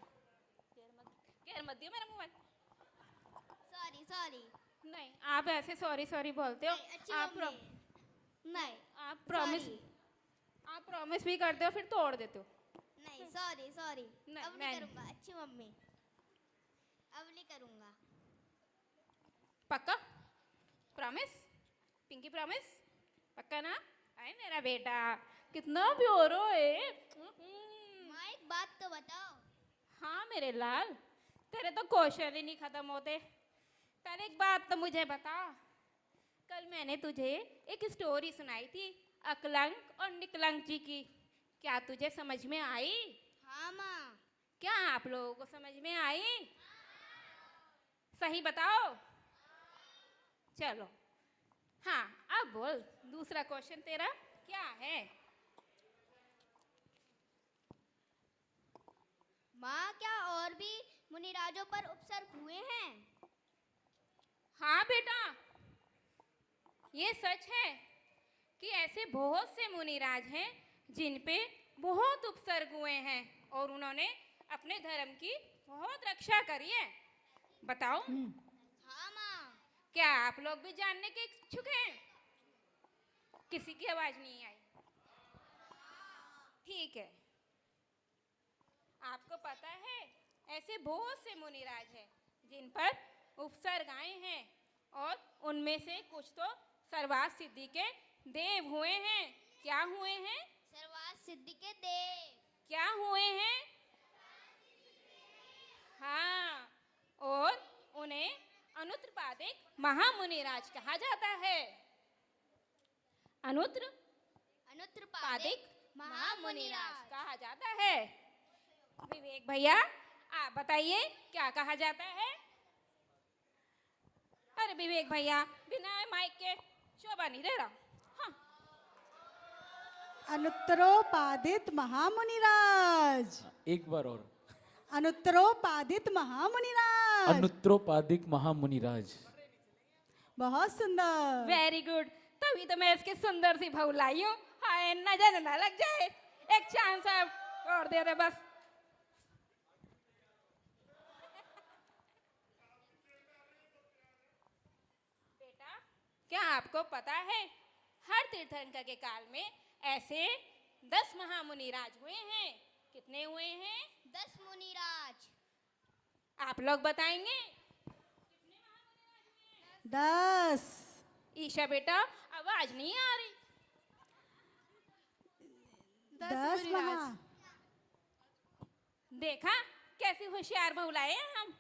Care मत दियो मेरा मोबाइल। Sorry sorry. नहीं, आप ऐसे सॉरी सॉरी बोलते हो। नहीं, आप प्रॉमिस भी करते हो फिर तोड़ देते हो। नहीं, सॉरी सॉरी। अब मैं नहीं करूंगा अच्छी मम्मी, अब नहीं करूंगा। पक्का? प्रॉमिस? Pinky promise? पक्का ना? अरे मेरा बेटा कितना प्योरो है। माँ, एक बात तो बताओ। हाँ मेरे लाल, तेरे तो क्वेश्चन ही नहीं खत्म होते। पहले एक बात तो मुझे बता, कल मैंने तुझे एक स्टोरी सुनाई थी अकलंक और निकलंक जी की, क्या तुझे समझ में आई? हाँ माँ। क्या आप लोगों को समझ में आई? सही बताओ। चलो, हाँ अब बोल, दूसरा क्वेश्चन तेरा क्या है? माँ, क्या और भी मुनिराजों पर उपसर्ग हुए हैं? हाँ बेटा, ये सच है कि ऐसे बहुत से मुनिराज हैं जिन पे बहुत उपसर्ग हुए हैं और उन्होंने अपने धर्म की बहुत रक्षा करी है। बताओ। हाँ माँ। क्या आप लोग भी जानने के इच्छुक हैं? किसी की आवाज नहीं आई। ठीक है, आपको पता है ऐसे बहुत से मुनिराज हैं जिन पर उपसर्ग आए हैं और उनमें से कुछ तो सर्वार्थ सिद्धि के देव हुए हैं। क्या हुए हैं? सर्वार्थ सिद्धि के देव। क्या हुए हैं? हाँ, और पादिक महामुनिराज कहा जाता है। अनुत्र अनुत्र पादिक महामुनिराज कहा जाता है। विवेक भैया आप बताइए क्या कहा जाता है? अरे विवेक भैया बिना माइक के शोभा नहीं दे रहा। हाँ। अनुत्तरोपादित महामुनिराज। एक बार और। अनुत्तरोपादित महामुनिराज। अनुत्रोपादिक महामुनिराज। बहुत सुंदर। Very good. तभी तो मैं इसकी सुंदर सी बहू लाई हूँ। हाय नजर न लग जाए। एक चांस आप और दे दे बस। बेटा क्या आपको पता है हर तीर्थंकर के काल में ऐसे 10 महामुनिराज हुए हैं? कितने हुए हैं? 10 मुनिराज। आप लोग बताएंगे? 10। ईशा बेटा आवाज नहीं आ रही। 10 महा। देखा कैसी होशियार बहू लाए हैं हम।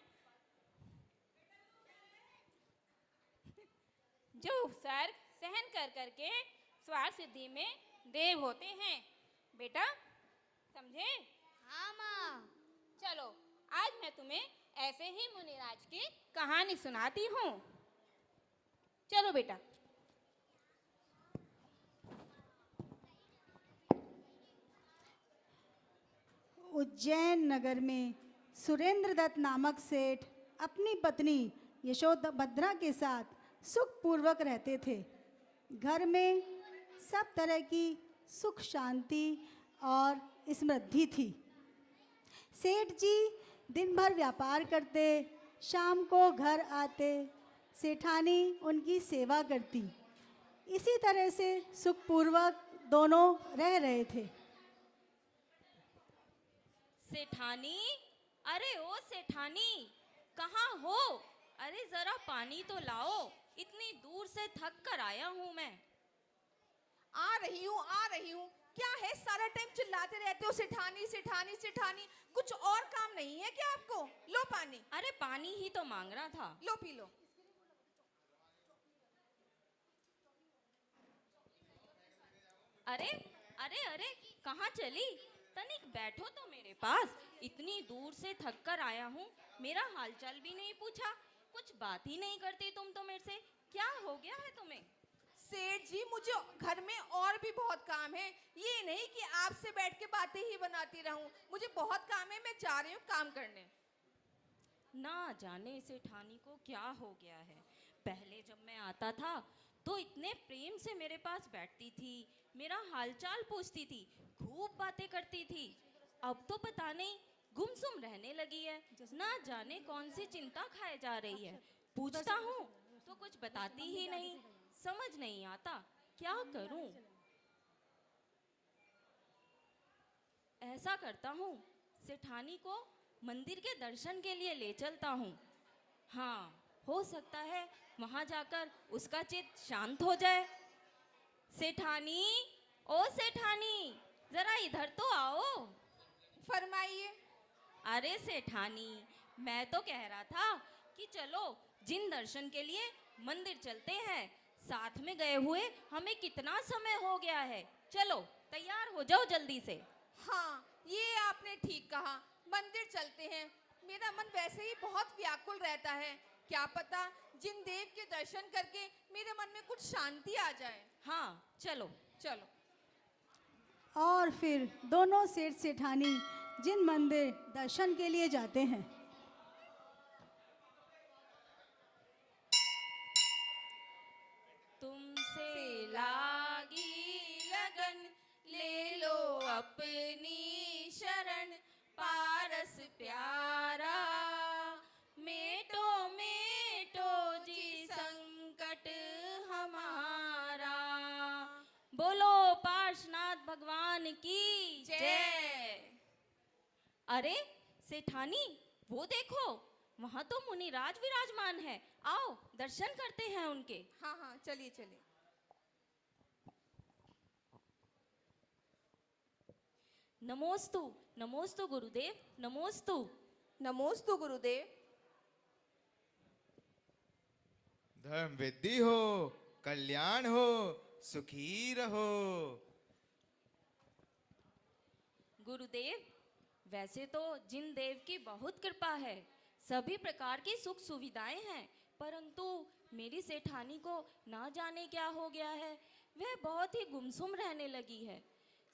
जो उपसर्ग सहन कर करके स्वार सिद्धि में देव होते हैं। बेटा समझे? हाँ माँ। चलो आज मैं तुम्हें ऐसे ही मुनिराज की कहानी सुनाती हूँ। चलो बेटा। उज्जैन नगर में सुरेंद्र दत्त नामक सेठ अपनी पत्नी यशोधभद्रा के साथ सुखपूर्वक रहते थे। घर में सब तरह की सुख शांति और समृद्धि थी। सेठ जी दिन भर व्यापार करते, शाम को घर आते, सेठानी उनकी सेवा करती। इसी तरह से सुखपूर्वक दोनों रह रहे थे। सेठानी, अरे ओ सेठानी, कहाँ हो? अरे जरा पानी तो लाओ, इतनी दूर से थक कर आया हूँ मैं। आ रही हूँ। क्या है सारा टाइम चिल्लाते रहते हो सेठानी सेठानी सेठानी? कुछ और काम नहीं है क्या आपको? लो पानी। अरे पानी ही तो मांग रहा था। लो पी लो। अरे अरे अरे कहाँ चली? तनिक बैठो तो मेरे पास। इतनी दूर से थक कर आया हूँ, मेरा हालचाल भी नहीं पूछा, कुछ बात ही नहीं करती तुम तो मेरे से। क्या हो गया है तुम्हें? सेठ जी मुझे घर में और भी बहुत काम है, ये नहीं कि आपसे बैठ के बातें ही बनाती रहूं। मुझे बहुत काम है, मैं जा रही हूँ काम करने। ना जाने सेठानी को क्या हो गया है। पहले जब मैं आता था तो इतने प्रेम से मेरे पास बैठती थी, मेरा हालचाल पूछती थी, खूब बातें करती थी। अब तो पता नहीं गुमसुम रहने लगी है। ना जाने कौन सी चिंता खाए जा रही है। पूछता हूँ तो कुछ बताती ही नहीं। समझ नहीं आता क्या करूं। ऐसा करता हूँ, सेठानी को मंदिर के दर्शन के लिए ले चलता हूँ। हाँ, हो सकता है वहां जाकर उसका चित्त शांत हो जाए। सेठानी, ओ सेठानी, जरा इधर तो आओ। फरमाइए। अरे सेठानी, मैं तो कह रहा था कि चलो जिन दर्शन के लिए मंदिर चलते हैं, साथ में गए हुए हमें कितना समय हो गया है। चलो तैयार हो जाओ जल्दी से। हाँ, ये आपने ठीक कहा, मंदिर चलते हैं। मेरा मन वैसे ही बहुत व्याकुल रहता है, क्या पता जिन देव के दर्शन करके मेरे मन में कुछ शांति आ जाए। हाँ चलो चलो। और फिर दोनों सेठ सेठानी जिन मंदिर दर्शन के लिए जाते हैं, तुमसे लागी लगन, ले लो अपनी शरण, पारस प्यारा, मेटो मेटो जी संकट हमारा। बोलो पार्शनाथ भगवान की जय। अरे सेठानी, वो देखो वहां तो मुनिराज विराजमान है। आओ दर्शन करते हैं उनके। हाँ हाँ चलिए चलिए। नमोस्तु नमोस्तु गुरुदेव, नमोस्तु। नमोस्तु गुरुदेव। धर्म वृद्धि हो, कल्याण हो, सुखी रहो। गुरुदेव, वैसे तो जिन देव की बहुत कृपा है, सभी प्रकार की सुख सुविधाएं हैं, परंतु मेरी सेठानी को ना जाने क्या हो गया है। वह बहुत ही गुमसुम रहने लगी है।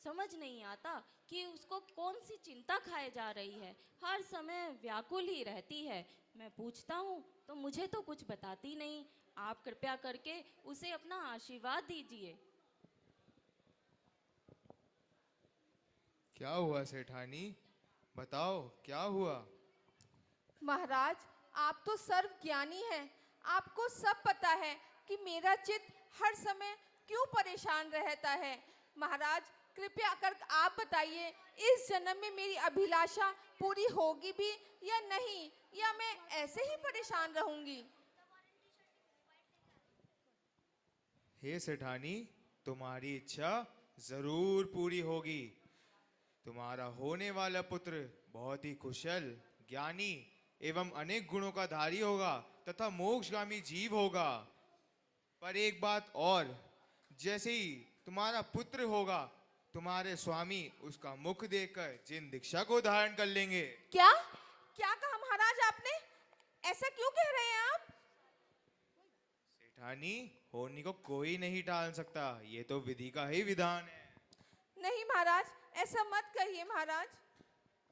समझ नहीं आता कि उसको कौन सी चिंता खाए जा रही है। हर समय व्याकुल ही रहती है। मैं पूछता हूँ तो मुझे तो कुछ बताती नहीं। आप कृपया करके उसे अपना आशीर्वाद दीजिए। क्या हुआ सेठानी, बताओ क्या हुआ? महाराज, आप तो सर्वज्ञानी हैं। आपको सब पता है कि मेरा चित्त हर समय क्यों परेशान रहता है। महाराज, कृपया कर आप बताइए, इस जन्म में मेरी अभिलाषा पूरी होगी भी या नहीं, या मैं ऐसे ही परेशान रहूंगी? हे सेठानी, तुम्हारी इच्छा जरूर पूरी होगी। तुम्हारा होने वाला पुत्र बहुत ही कुशल, ज्ञानी एवं अनेक गुणों का धारी होगा तथा मोक्षगामी जीव होगा। पर एक बात और, जैसे ही तुम्हारा पुत्र होगा, तुम्हारे स्वामी उसका मुख देखकर जिन दीक्षा को धारण कर लेंगे। क्या क्या कहा महाराज आपने? ऐसा क्यों कह रहे हैं आप? सेठानी, होने को कोई नहीं टाल सकता, ये तो विधि का ही विधान है। नहीं महाराज, ऐसा मत कहिए महाराज।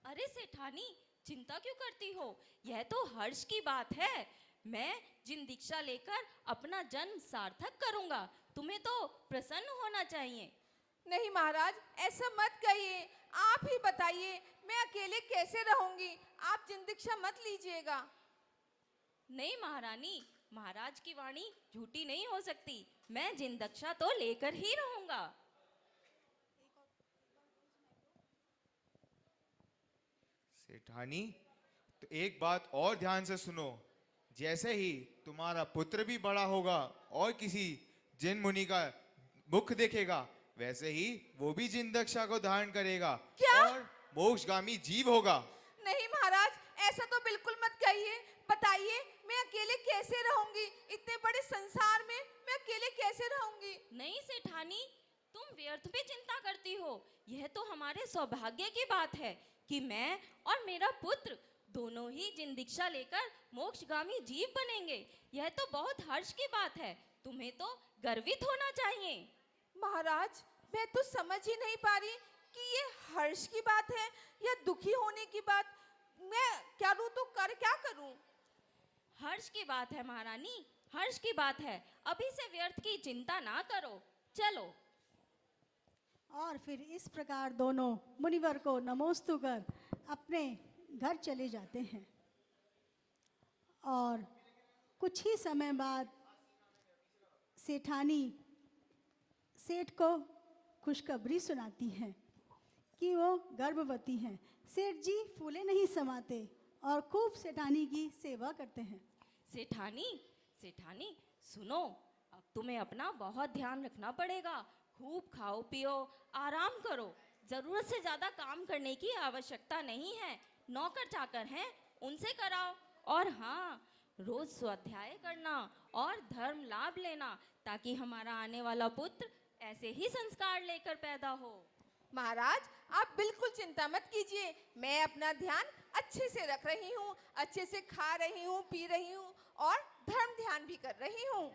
अरे सेठानी, चिंता क्यों करती हो? यह तो हर्ष की बात है। मैं जिन दीक्षा लेकर अपना जन्म सार्थक करूंगा, तुम्हें तो प्रसन्न होना चाहिए। नहीं महाराज, ऐसा मत कहिए। आप ही बताइए, मैं अकेले कैसे रहूंगी? आप जिन दीक्षा मत लीजिएगा। नहीं महारानी, महाराज की वाणी झूठी नहीं हो सकती। मैं जिन दीक्षा तो लेकर ही रहूंगा। सेठानी, तो एक बात और ध्यान से सुनो। जैसे ही तुम्हारा पुत्र भी बड़ा होगा और किसी जिन मुनि का मुख देखेगा, वैसे ही वो भी जिन दीक्षा को धारण करेगा। क्या? और मोक्षगामी जीव होगा। नहीं महाराज, ऐसा तो बिल्कुल मत कहिए। बताइए, मैं अकेले कैसे रहूंगी? इतने बड़े संसार में मैं अकेले कैसे रहूंगी? नहीं सेठानी, तुम व्यर्थ में चिंता करती हो। यह तो हमारे सौभाग्य की बात है कि मैं और मेरा पुत्र दोनों ही जिन दीक्षा लेकर मोक्षगामी जीव बनेंगे। यह तो बहुत हर्ष की बात है। तुम्हें तो गर्वित होना चाहिए। महाराज, मैं तो समझ ही नहीं पा रही कि ये हर्ष की बात है या दुखी होने की बात। मैं क्या करूं तो क्या करूं? हर्ष की बात है महारानी, हर्ष की बात है। अभी से व्यर्थ की चिंता ना करो, चलो। और फिर इस प्रकार दोनों मुनिवर को नमोस्तु कर अपने घर चले जाते हैं। और कुछ ही समय बाद सेठानी सेठ को खुशखबरी सुनाती है कि वो गर्भवती हैं। सेठ जी फूले नहीं समाते और खूब सेठानी की सेवा करते हैं। सेठानी सुनो, अब तुम्हें अपना बहुत ध्यान रखना पड़ेगा। खूब खाओ पियो, आराम करो। जरूरत से ज्यादा काम करने की आवश्यकता नहीं है। नौकर चाकर हैं, उनसे कराओ। और हाँ, रोज स्वाध्याय करना और धर्म लाभ लेना, ताकि हमारा आने वाला पुत्र ऐसे ही संस्कार लेकर पैदा हो। महाराज, आप बिल्कुल चिंता मत कीजिए। मैं अपना ध्यान अच्छे से रख रही हूँ, अच्छे से खा रही हूँ, पी रही हूँ और धर्म ध्यान भी कर रही हूँ।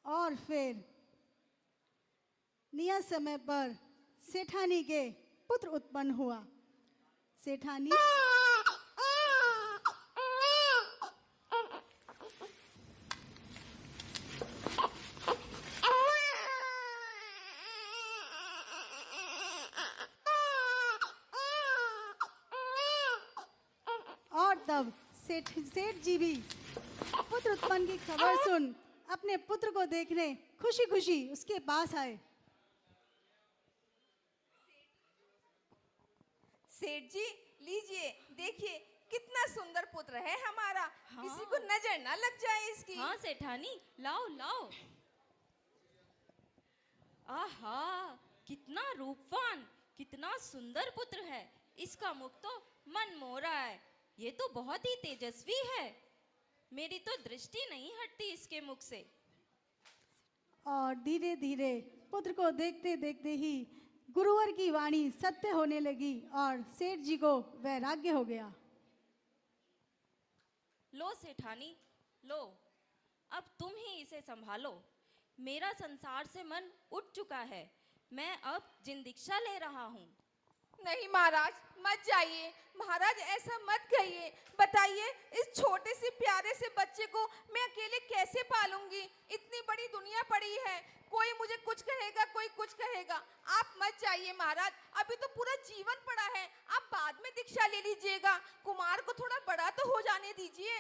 और फिर नियत समय पर सेठानी के पुत्र उत्पन्न हुआ। सेठानी और तब सेठ जी भी पुत्र उत्पन्न की खबर सुन अपने पुत्र को देखने खुशी खुशी उसके पास आए। सेठ जी, लीजिए, देखिए कितना सुंदर पुत्र है हमारा। किसी को नजर नजर ना लग जाए इसकी। हाँ सेठानी, लाओ लाओ। आहा, कितना रूपवान, कितना सुंदर पुत्र है। इसका मुख तो मन मोरा है। ये तो बहुत ही तेजस्वी है। मेरी तो दृष्टि नहीं हटती इसके मुख से। और धीरे धीरे पुत्र को देखते देखते ही गुरुवर की वाणी सत्य होने लगी और सेठ जी को वैराग्य हो गया। लो सेठानी, लो, अब तुम ही इसे संभालो। मेरा संसार से मन उठ चुका है। मैं अब जिन दीक्षा ले रहा हूँ। नहीं महाराज, मत जाइए। महाराज ऐसा मत कहिए। बताइए, इस छोटे से प्यारे से बच्चे को मैं अकेले कैसे पालूंगी? इतनी बड़ी दुनिया पड़ी है, कोई मुझे कुछ कहेगा, कोई कुछ कहेगा। आप मत जाइए महाराज, अभी तो पूरा जीवन पड़ा है। आप बाद में दीक्षा ले लीजिएगा। कुमार को थोड़ा बड़ा तो हो जाने दीजिए।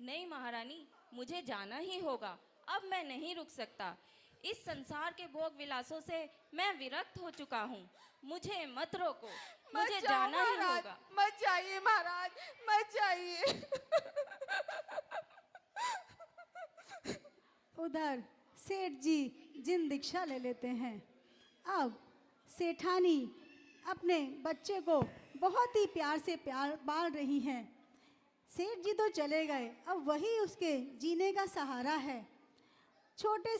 नहीं महारानी, मुझे जाना ही होगा। अब मैं नहीं रुक सकता। इस संसार के भोग विलासों से मैं विरक्त हो चुका हूँ। मुझे मत रोको, मुझे जाना ही होगा। मत जाइए महाराज, मत जाइए। उधर सेठ जी जिन दीक्षा ले लेते हैं। अब सेठानी अपने बच्चे को बहुत ही प्यार से पाल रही हैं। सेठ जी तो चले गए, अब वही उसके जीने का सहारा है। छोटे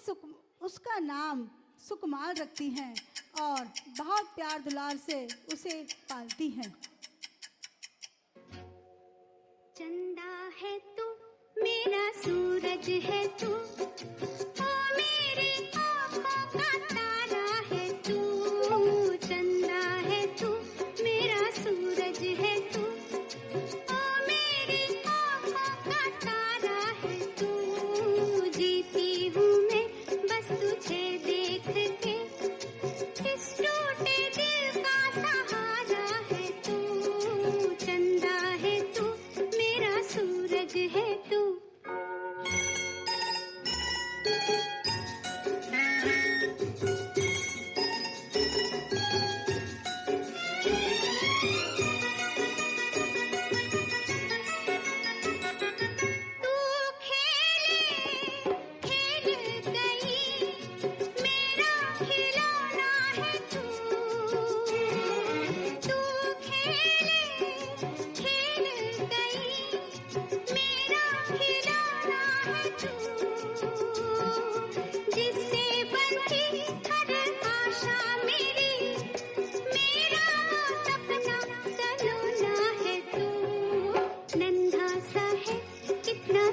उसका नाम सुकुमार रखती हैं और बहुत प्यार दुलार से उसे पालती हैं। चंदा है तू, मेरा सूरज है तू, ओ मेरी आँखों का तारा है तू। चंदा है तू, मेरा सूरज है तू, ओ मेरी आँखों का तारा है तू। जीती हूँ मैं बस तुझे देख के, इस टूटे दिल का सहारा है तू। चंदा है तू, मेरा सूरज है तू।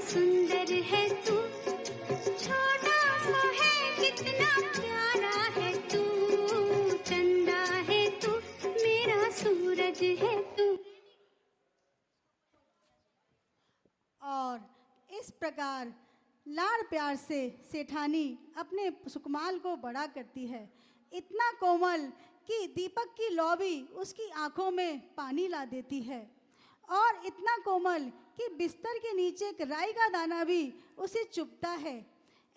सुंदर है तू, छोटा सा है कितना प्यारा है तू। चंदा है तू, मेरा सूरज है तू। और इस प्रकार लाड़ प्यार से सेठानी अपने सुकुमार को बड़ा करती है। इतना कोमल कि दीपक की लौ भी उसकी आंखों में पानी ला देती है, और इतना कोमल कि बिस्तर के नीचे एक राई का दाना भी उसे चुभता है।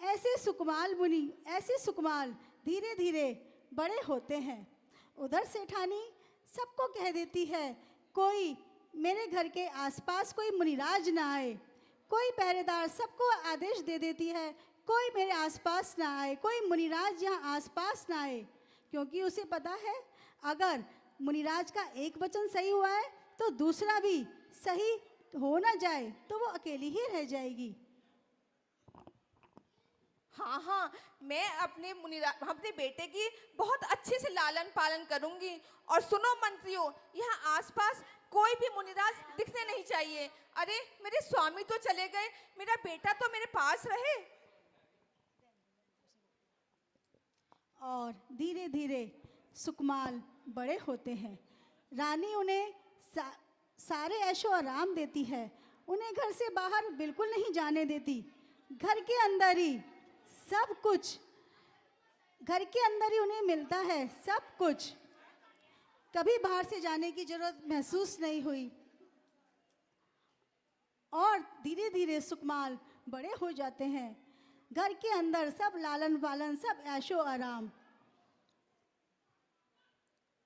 ऐसे सुकुमार मुनि, ऐसे सुकुमार धीरे धीरे बड़े होते हैं। उधर सेठानी सबको कह देती है, कोई मेरे घर के आसपास कोई मुनिराज ना आए। कोई पहरेदार सबको आदेश दे देती है, कोई मेरे आसपास ना आए, कोई मुनिराज यहाँ आसपास ना आए, क्योंकि उसे पता है अगर मुनिराज का एक वचन सही हुआ है तो दूसरा भी सही हो ना जाए तो वो अकेली ही रह जाएगी। हाँ हाँ, मैं अपने बेटे की बहुत अच्छे से लालन पालन करूंगी। और सुनो मंत्रियों, यहाँ आसपास कोई भी मुनिराज दिखने नहीं चाहिए। अरे मेरे स्वामी तो चले गए, मेरा बेटा तो मेरे पास रहे। और धीरे धीरे सुकुमार बड़े होते हैं। रानी उन्हें सारे ऐशो आराम देती है, उन्हें घर से बाहर बिल्कुल नहीं जाने देती। घर के अंदर ही सब कुछ, घर के अंदर ही उन्हें मिलता है सब कुछ। कभी बाहर से जाने की जरूरत महसूस नहीं हुई। और धीरे धीरे सुकुमार बड़े हो जाते हैं। घर के अंदर सब लालन पालन, सब ऐशो आराम।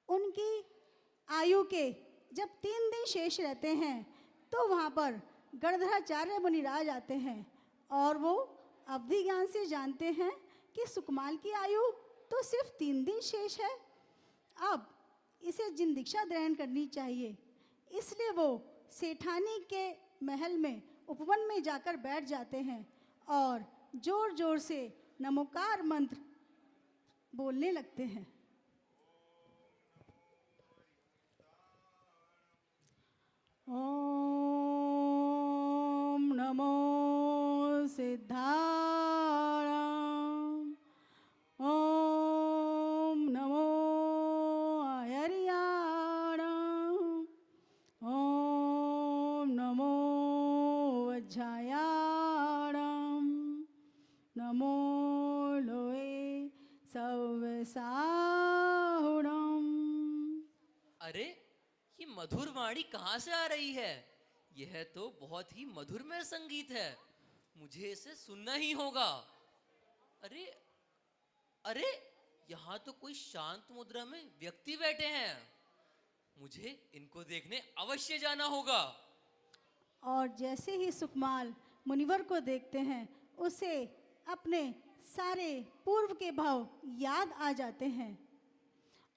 उनकी आयु के जब 3 दिन शेष रहते हैं तो वहाँ पर गणधराचार्य मुनिराज आते हैं और वो अवधि ज्ञान से जानते हैं कि सुकमाल की आयु तो सिर्फ 3 दिन शेष है। अब इसे जिन दीक्षा ग्रहण करनी चाहिए, इसलिए वो सेठानी के महल में उपवन में जाकर बैठ जाते हैं और जोर जोर से नमोकार मंत्र बोलने लगते हैं। ओम नमो सिद्धाराम, ओम नमो हरियाणाम, ओम नमो वज्रायाणाम, नमो लोए सव्यसाहुणम। अरे ये मधुर वाणी कहाँ से आ रही है? यह तो बहुत ही मधुरमय संगीत है, मुझे इसे सुनना ही होगा। अरे अरे यहाँ तो कोई शांत मुद्रा में व्यक्ति बैठे हैं, मुझे इनको देखने अवश्य जाना होगा। और जैसे ही सुकमाल मुनिवर को देखते हैं, उसे अपने सारे पूर्व के भाव याद आ जाते हैं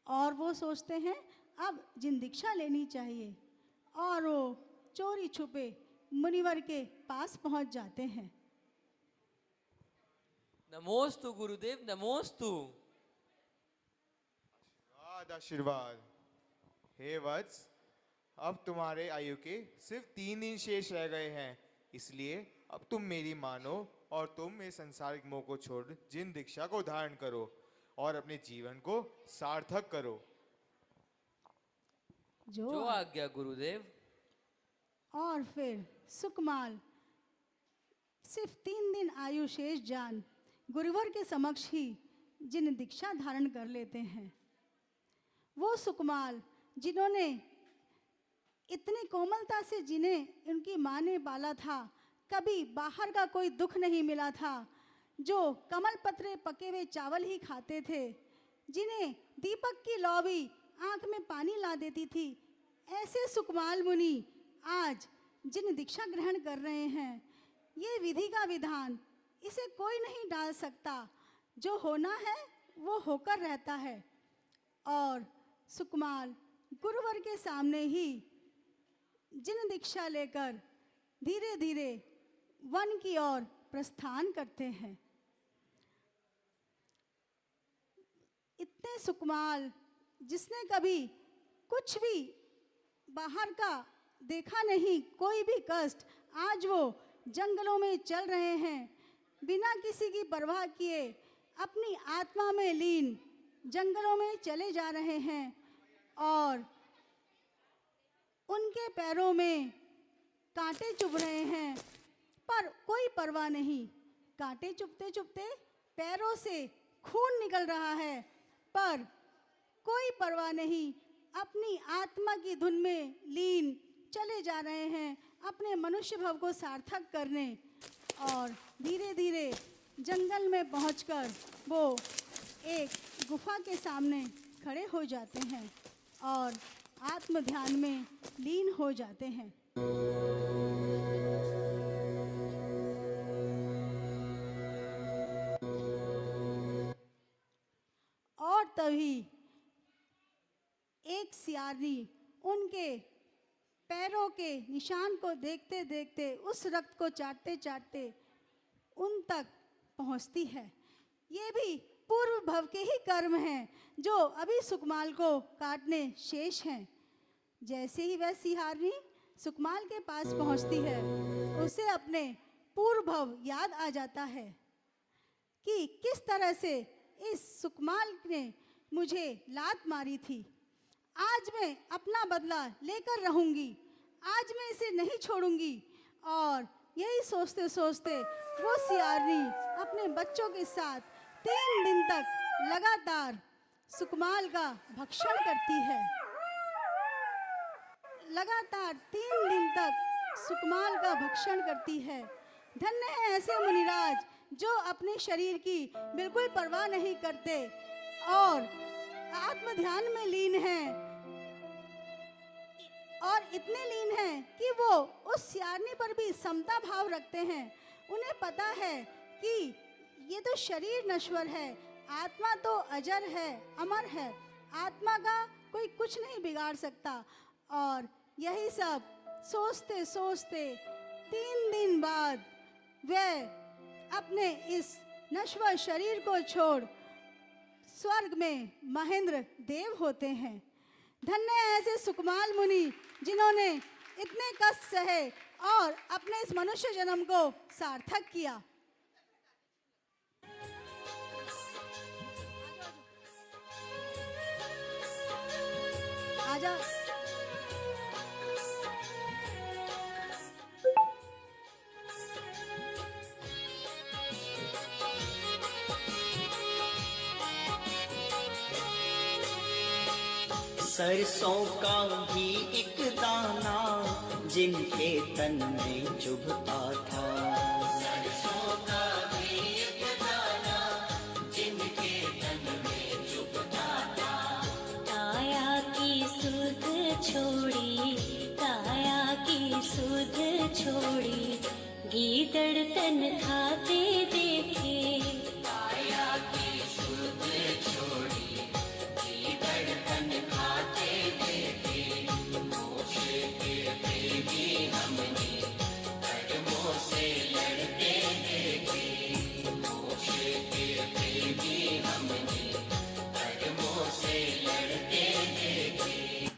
और वो सोचते हैं अब जिन दीक्षा लेनी चाहिए, और वो चोरी छुपे मुनिवर के पास पहुंच जाते हैं। नमोस्तु गुरुदेव, नमोस्तु। आशीर्वाद आशीर्वाद। हे वत्स, अब तुम्हारे आयु के सिर्फ 3 दिन शेष रह गए हैं, इसलिए अब तुम मेरी मानो और तुम इस संसारिक मोह को छोड़ जिन दीक्षा को धारण करो और अपने जीवन को सार्थक करो। जो आज्ञा गुरुदेव। और फिर सुकमाल सिर्फ 3 दिन आयु शेष जान गुरुवर के समक्ष ही जिन दीक्षा धारण कर लेते हैं। वो सुकमाल जिन्होंने इतनी कोमलता से जिन्हें उनकी माँ ने पाला था, कभी बाहर का कोई दुख नहीं मिला था, जो कमल पत्रे पके हुए चावल ही खाते थे, जिन्हें दीपक की लौ भी आँख में पानी ला देती थी, ऐसे सुकमाल मुनि आज जिन दीक्षा ग्रहण कर रहे हैं, ये विधि का विधान, इसे कोई नहीं डाल सकता। जो होना है वो होकर रहता है। और सुकमाल गुरुवर के सामने ही जिन दीक्षा लेकर धीरे धीरे वन की ओर प्रस्थान करते हैं। इतने सुकमाल जिसने कभी कुछ भी बाहर का देखा नहीं, कोई भी कष्ट, आज वो जंगलों में चल रहे हैं, बिना किसी की परवाह किए अपनी आत्मा में लीन जंगलों में चले जा रहे हैं। और उनके पैरों में कांटे चुभ रहे हैं, पर कोई परवाह नहीं। कांटे चुभते चुभते पैरों से खून निकल रहा है, पर कोई परवाह नहीं, अपनी आत्मा की धुन में लीन चले जा रहे हैं अपने मनुष्य भव को सार्थक करने। और धीरे धीरे जंगल में पहुंचकर वो एक गुफा के सामने खड़े हो जाते हैं और आत्म ध्यान में लीन हो जाते हैं। और तभी एक सियारनी उनके पैरों के निशान को देखते देखते, उस रक्त को चाटते चाटते उन तक पहुंचती है। ये भी पूर्व भव के ही कर्म हैं जो अभी सुकमाल को काटने शेष हैं। जैसे ही वह सियारनी सुकमाल के पास पहुंचती है, उसे अपने पूर्व भव याद आ जाता है कि किस तरह से इस सुकमाल ने मुझे लात मारी थी। आज मैं अपना बदला लेकर रहूंगी, आज मैं इसे नहीं छोड़ूंगी। और यही सोचते सोचते वो सियारनी अपने बच्चों के साथ 3 दिन तक लगातार सुकमाल का भक्षण करती है। लगातार 3 दिन तक सुकमाल का भक्षण करती है। धन्य है ऐसे मुनिराज जो अपने शरीर की बिल्कुल परवाह नहीं करते और आत्म ध्यान में लीन हैं। और इतने लीन हैं कि वो उस सियारनी पर भी समता भाव रखते हैं। उन्हें पता है कि ये तो शरीर नश्वर है, आत्मा तो अजर है, अमर है। आत्मा का कोई कुछ नहीं बिगाड़ सकता। और यही सब सोचते सोचते 3 दिन बाद वे अपने इस नश्वर शरीर को छोड़ स्वर्ग में महेंद्र देव होते हैं। धन्य है ऐसे सुकमाल मुनि जिन्होंने इतने कष्ट सहे और अपने इस मनुष्य जन्म को सार्थक किया। आजा। सरसों का भी एक दाना जिनके तन में चुभता था। सरसों का भी एक दाना जिनके तन में चुभता था। काया की सुध छोड़ी, काया की सुध छोड़ी, गीदड़ तन खाते देखे। काया की सुध छोड़ी, गीदड़ तन खाते देखे। मोक्ष के प्रेमी हमने कदमों से लड़ते देखे। मोक्ष के प्रेमी हमने कदमों से लड़ते देखे।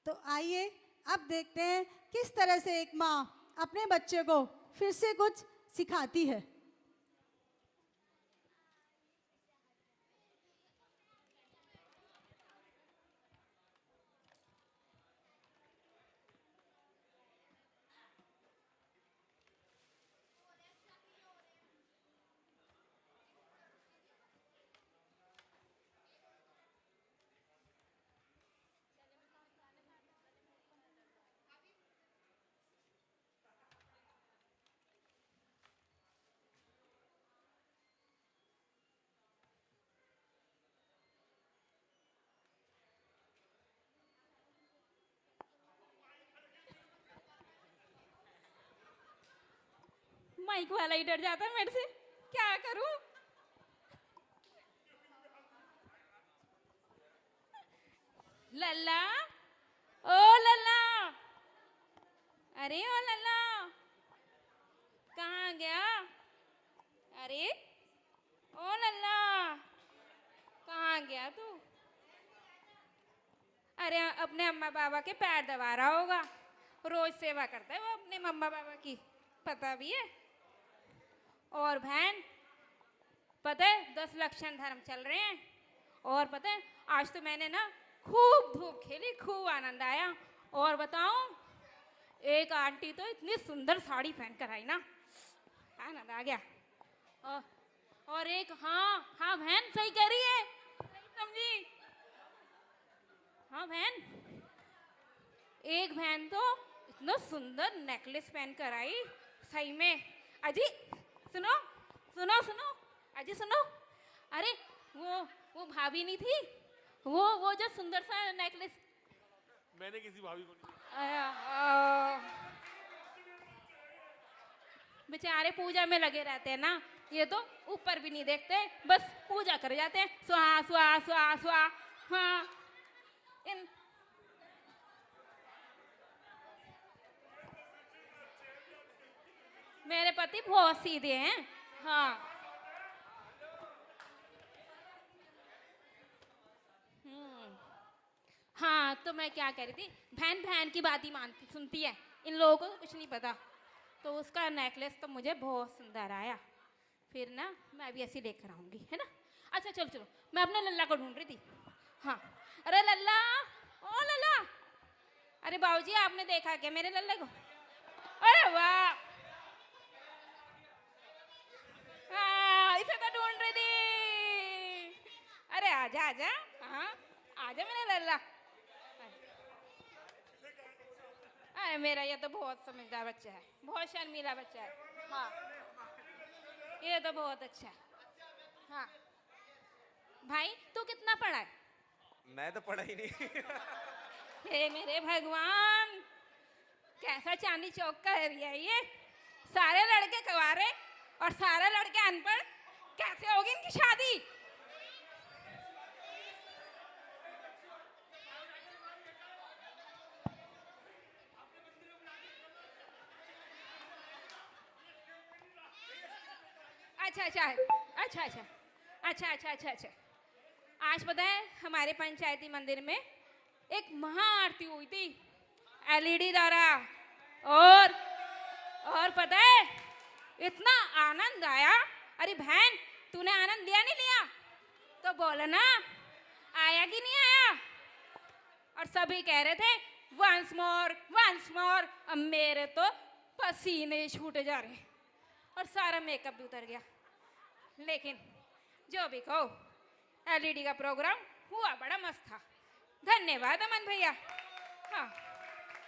तो आइए अब देखते हैं किस तरह से एक माँ अपने बच्चे को फिर से कुछ सिखाती है। माइक वाला ही डर जाता है मेरे से, क्या करूं? लल्ला, ओ लल्ला, अरे ओ लल्ला, कहाँ गया? अरे ओ लल्ला, कहाँ गया तू? अरे अपने अम्मा बाबा के पैर दबा रहा होगा, रोज सेवा करता है वो अपने मम्मा बाबा की, पता भी है। और बहन, पता है 10 लक्षण धर्म चल रहे हैं। और पता है आज तो मैंने ना खूब धूप खेली, खूब आनंद आया। और बताऊं, एक आंटी तो इतनी सुंदर साड़ी पहन कर आई ना, आनंद आ गया। और एक, हाँ हाँ बहन सही कह रही है, सही समझी। हाँ बहन, एक बहन तो इतना सुंदर नेकलेस पहन कर आई, सही में। अजी सुनो सुनो सुनो, अजी सुनो, अरे वो भाभी नहीं थी, वो जो सुंदर सा नेकलेस। मैंने किसी भाभी को नहीं। बेचारे पूजा में लगे रहते हैं ना, ये तो ऊपर भी नहीं देखते, बस पूजा कर जाते हैं, स्वाहा स्वाहा स्वाहा स्वाहा। हाँ, मेरे पति बहुत सीधे हैं। हाँ हाँ, तो मैं क्या कह रही थी, बहन बहन की बात ही मानती सुनती है, इन लोगों को कुछ नहीं पता। तो उसका नेकलेस तो मुझे बहुत सुंदर आया, फिर ना मैं भी ऐसे लेकर आऊंगी, है ना। अच्छा चलो चलो, मैं अपने लल्ला को ढूंढ रही थी। हाँ, अरे लल्ला, ओ लल्ला, अरे बाबूजी आपने देखा क्या मेरे लल्ले को? अरे वाह, हाँ इसे तो ढूंढ रही थी। अरे आजा आजा, हाँ आजा मेरा लल्ला। अरे मेरा ये तो बहुत समझदार बच्चा है, बहुत शर्मीला बच्चा है। हाँ ये तो बहुत अच्छा है। हाँ भाई तू कितना पढ़ा है? मैं तो पढ़ा ही नहीं। हे मेरे भगवान, कैसा चांदी चौक का एरिया है ये। सारे लड़के कवारे और सारे लड़के अनपढ़, कैसे होगी इनकी शादी? अच्छा। आज पता है हमारे पंचायती मंदिर में एक महाआरती हुई थी एलईडी द्वारा, और पता है इतना आनंद आया। अरे बहन, तूने आनंद लिया नहीं लिया? तो बोलो ना, आया कि नहीं आया? और सभी कह रहे थे वंस मोर। अब मेरे तो पसीने छूटे जा रहे और सारा मेकअप भी उतर गया। लेकिन जो भी कहो, एलईडी का प्रोग्राम हुआ बड़ा मस्त था। धन्यवाद अमन भैया। हाँ,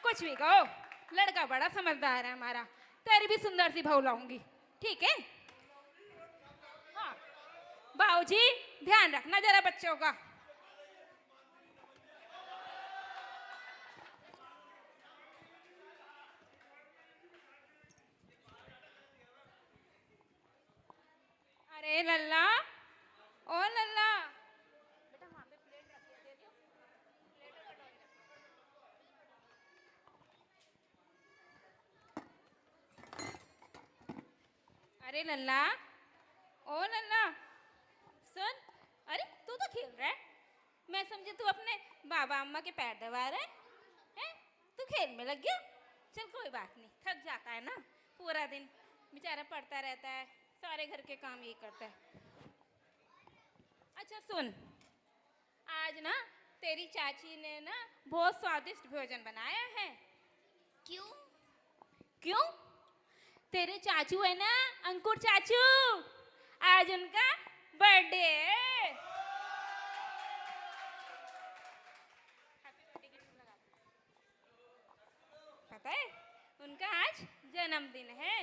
कुछ भी कहो, लड़का बड़ा समझदार है हमारा। तेरी भी सुंदर सी बहू लाऊंगी, ठीक है? हाँ बाबूजी, ध्यान रखना जरा बच्चों का। अरे लल्ला, ओ लल्ला, बेटा वहां पे प्लेट रखी है, दे दियो। प्लेट और कटोरी रख। अरे लल्ला, ओ लल्ला, सुन। अरे तू तो खेल रहा है, मैं समझी तू अपने बाबा अम्मा के पैर दबा रहा है? तू खेल में लग गया। चल कोई बात नहीं, थक जाता है ना, पूरा दिन बेचारा पढ़ता रहता है, सारे घर के काम ये करता है। अच्छा सुन, आज ना तेरी चाची ने ना बहुत स्वादिष्ट भोजन बनाया है। क्यों? तेरे चाचू है ना, अंकुर चाचू, आज उनका बर्थडे है। पता है उनका आज जन्मदिन है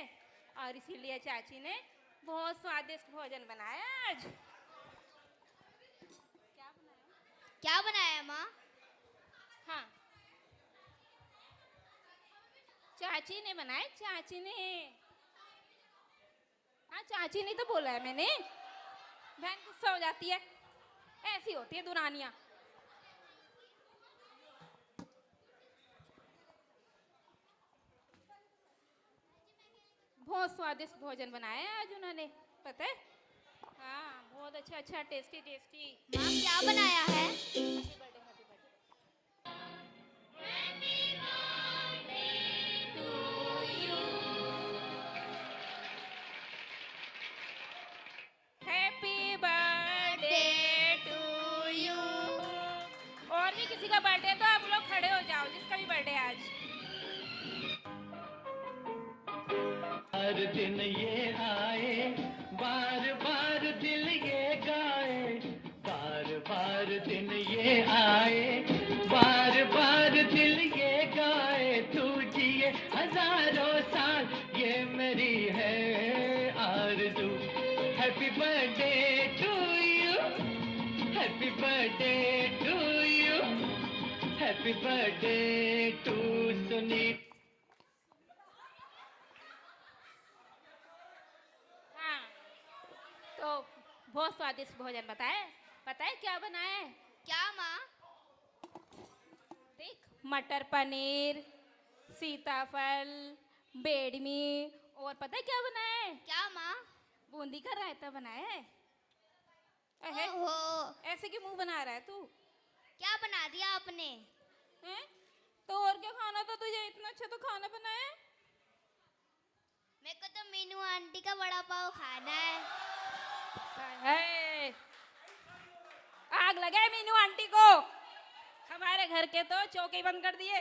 और इसीलिए चाची ने बहुत स्वादिष्ट भोजन बनाया आज। क्या बनाया माँ? हाँ, चाची ने बनाया, चाची ने। हाँ, चाची ने तो बोला है मैंने। बहन गुस्सा हो जाती है, ऐसी होती है दुरानियां। बहुत स्वादिष्ट भोजन बनाया है आज उन्होंने, पता है? हाँ, बहुत अच्छा टेस्टी। माँ क्या बनाया है? Happy birthday to you. और भी किसी का बर्थडे तो आप लोग खड़े हो जाओ, जिसका भी बर्थडे आज। हर दिन ये आए, बार बार दिल ये गाए, बार बार दिन ये आए, बार बार दिल ये गाए, तू जिए हजारों साल, ये मेरी है आरज़ू। Happy birthday to you, happy birthday to you, happy birthday to Suneet. तो बहुत स्वादिष्ट भोजन बताए। पता है क्या बनाया है? क्या माँ? देख, मटर पनीर, सीताफल, बेडमी, और पता है क्या बनाया है? क्या माँ? बूंदी का रायता बनाया है। ओहो, ऐसे क्यों मुंह बना रहा है तू? क्या बना दिया आपने? हैं? तो और क्या खाना था तुझे? इतना अच्छा तो खाना बनाया है। मेरे को तो मीनू आंटी का वड़ा पाव खाना है। आग लगे मीनू आंटी को, हमारे घर के तो चौके बंद कर दिए।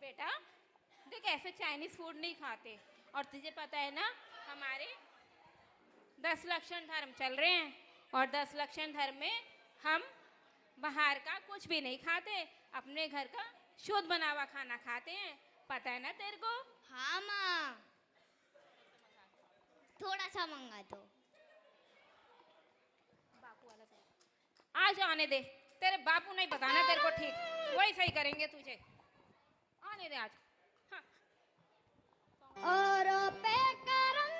बेटा देख, ऐसे चाइनीज फूड नहीं खाते। और तुझे पता है ना, हमारे 10 लक्षण धर्म चल रहे हैं, और 10 लक्षण धर्म में हम बाहर का कुछ भी नहीं खाते, अपने घर का शुद्ध बना हुआ खाना खाते हैं। पता है ना तेरे को? हाँ माँ, थोड़ा सा मंगा दो। आज आने दे, तेरे बापू नहीं बताना तेरे को, ठीक वही सही करेंगे तुझे। आने दे आज। और पे करम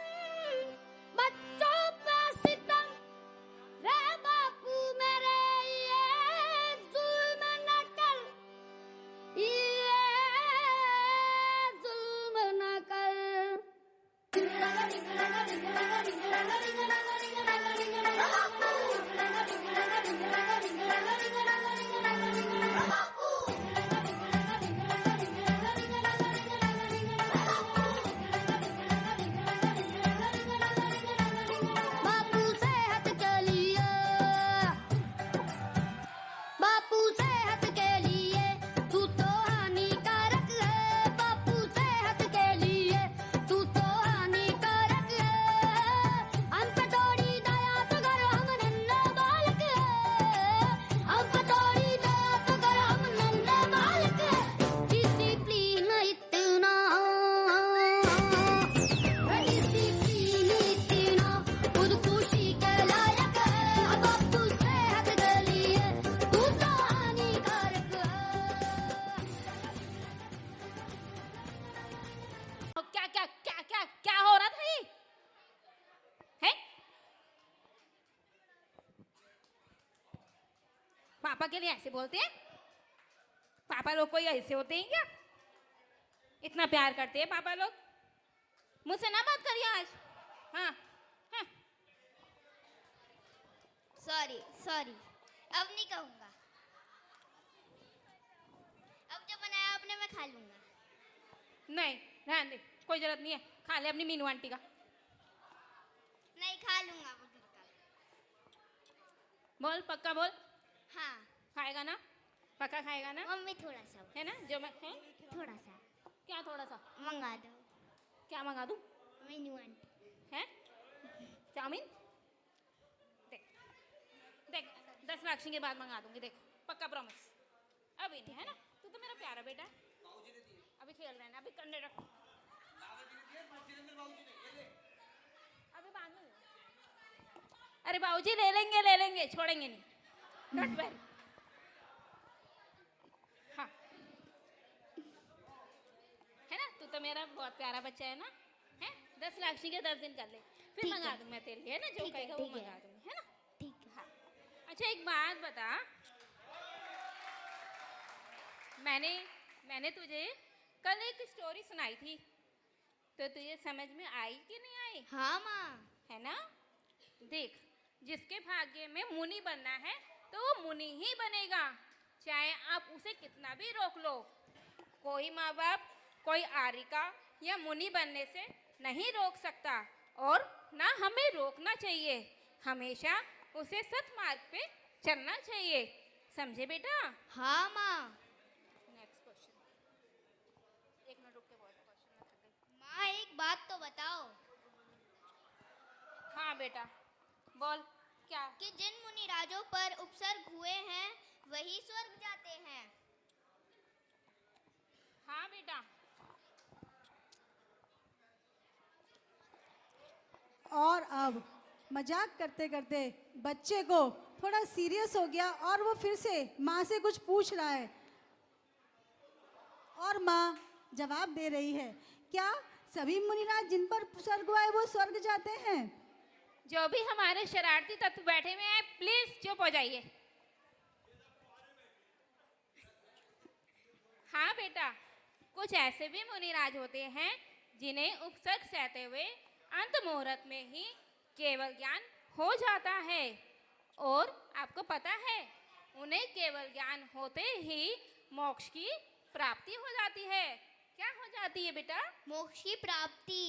बच्चों पे सितम, रे बापू मेरे ये जुल्म न कर, ये जुल्म न कर। बापू सेहत के लिए, बापू सेहत के लिए तू तो हानिकारक है। बापू सेहत के लिए तू तो हानिकारक है। हम पे थोड़ी दया तो कर, हम नन्हे बालक है। हम पे थोड़ी दया तो कर, हम नन्हे बालक है। डिसिप्लिन इतना, डिसिप्लिन इतना खुदकुशी के लायक है। बापू सेहत के लिए तू तो हानिकारक है। क्या क्या क्या क्या क्या हो रहा था ये? है? पापा के लिए ऐसे बोलते हैं? पापा लोग कोई ऐसे होते हैं क्या? इतना प्यार करते हैं पापा लोग? मुझसे ना बात करिए आज। हाँ हाँ। सॉरी सॉरी, अब नहीं कहूँगा। अब जो बनाया आपने मैं खा लूँगा। नहीं रहने दे, कोई जरूरत नहीं है, खा ले अपनी मीनू आंटी का। नहीं, खा लूँगा वो घर का। बोल पक्का बोल, हाँ खाएगा ना? पक्का खाएगा ना? मम्मी थोड़ा सा, है ना? जो मैं है? थोड़ा सा क्या थोड़ा सा? मंगा दो। क्या मंगा दूं? मीनू आंटी। है? चाउमीन? देख देख 10 लाख के बाद मंगा दूंगी, देख पक्का प्रॉमिस। अभी नहीं है ना? तू तो मेरा प्यारा बेटा है। अभी खेल रहे हैं ना, अभी कंडे रख। अभी बाद में। अरे बाबूजी ले लेंगे, छोड़ेंगे नहीं। Don't worry. हाँ है ना? तू तो मेरा बहुत प्यारा बच्चा है ना? है? 10 लाख के 10 दिन कर ले, फिर मंगा दूँ मैं तेरे लिए, है ना? जो कहेगा वो मंगा दूँगी, है ना? ठीक है। हाँ। अच्छा एक बात बता, मैंने तुझे कल एक स्टोरी सुनाई थी, तो तुझे समझ में आई कि नहीं आई? हाँ माँ। है ना? देख, जिसके भाग्य में मुनि बनना है तो वो मुनि ही बनेगा, चाहे आप उसे कितना भी रोक लो। कोई माँ बाप कोई आर्यिका या मुनि बनने से नहीं रोक सकता, और ना हमें रोकना चाहिए। हमेशा उसे सत्मार्ग पे चलना चाहिए, समझे बेटा? हाँ माँ। Next question. एक मिनट रुक के बोल, क्वेश्चन में थक गई। माँ एक बात तो बताओ। हाँ बेटा बोल। क्या? कि जिन मुनि राजों पर उपसर्ग हुए हैं वही स्वर्ग जाते हैं। हाँ बेटा। और अब मजाक करते करते बच्चे को थोड़ा सीरियस हो गया और वो फिर से माँ से कुछ पूछ रहा है, और माँ जवाब दे रही है। क्या सभी मुनिराज जिन पर स्वर्ग हुआ है वो स्वर्ग जाते हैं? जो भी हमारे शरारती तत्व बैठे हुए हैं, प्लीज चुप हो जाइए। हाँ बेटा, कुछ ऐसे भी मुनिराज होते हैं जिन्हें उपसर्ग सहते हुए अंत मुहूर्त में ही केवल ज्ञान हो जाता है, और आपको पता है उन्हें केवल ज्ञान होते ही मोक्ष की प्राप्ति हो जाती है। क्या हो जाती है बेटा? मोक्ष की प्राप्ति।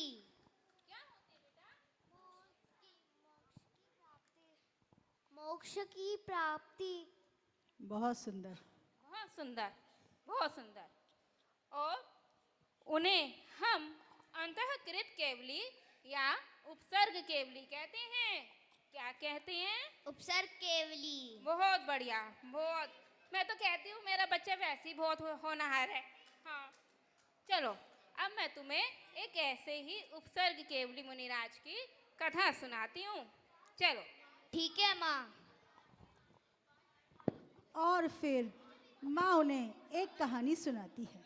क्या होती है बेटा? मोक्ष की प्राप्ति। बहुत सुंदर, बहुत सुंदर, बहुत सुंदर। और उन्हें हम अंतःकृत केवली या उपसर्ग केवली कहते हैं। क्या कहते हैं? उपसर्ग केवली। बहुत बढ़िया, बहुत। मैं तो कहती हूँ मेरा बच्चा वैसे ही बहुत होनहार है। हाँ चलो अब मैं तुम्हें एक ऐसे ही उपसर्ग केवली मुनिराज की कथा सुनाती हूँ। चलो। ठीक है माँ। और फिर माँ उन्हें एक कहानी सुनाती है।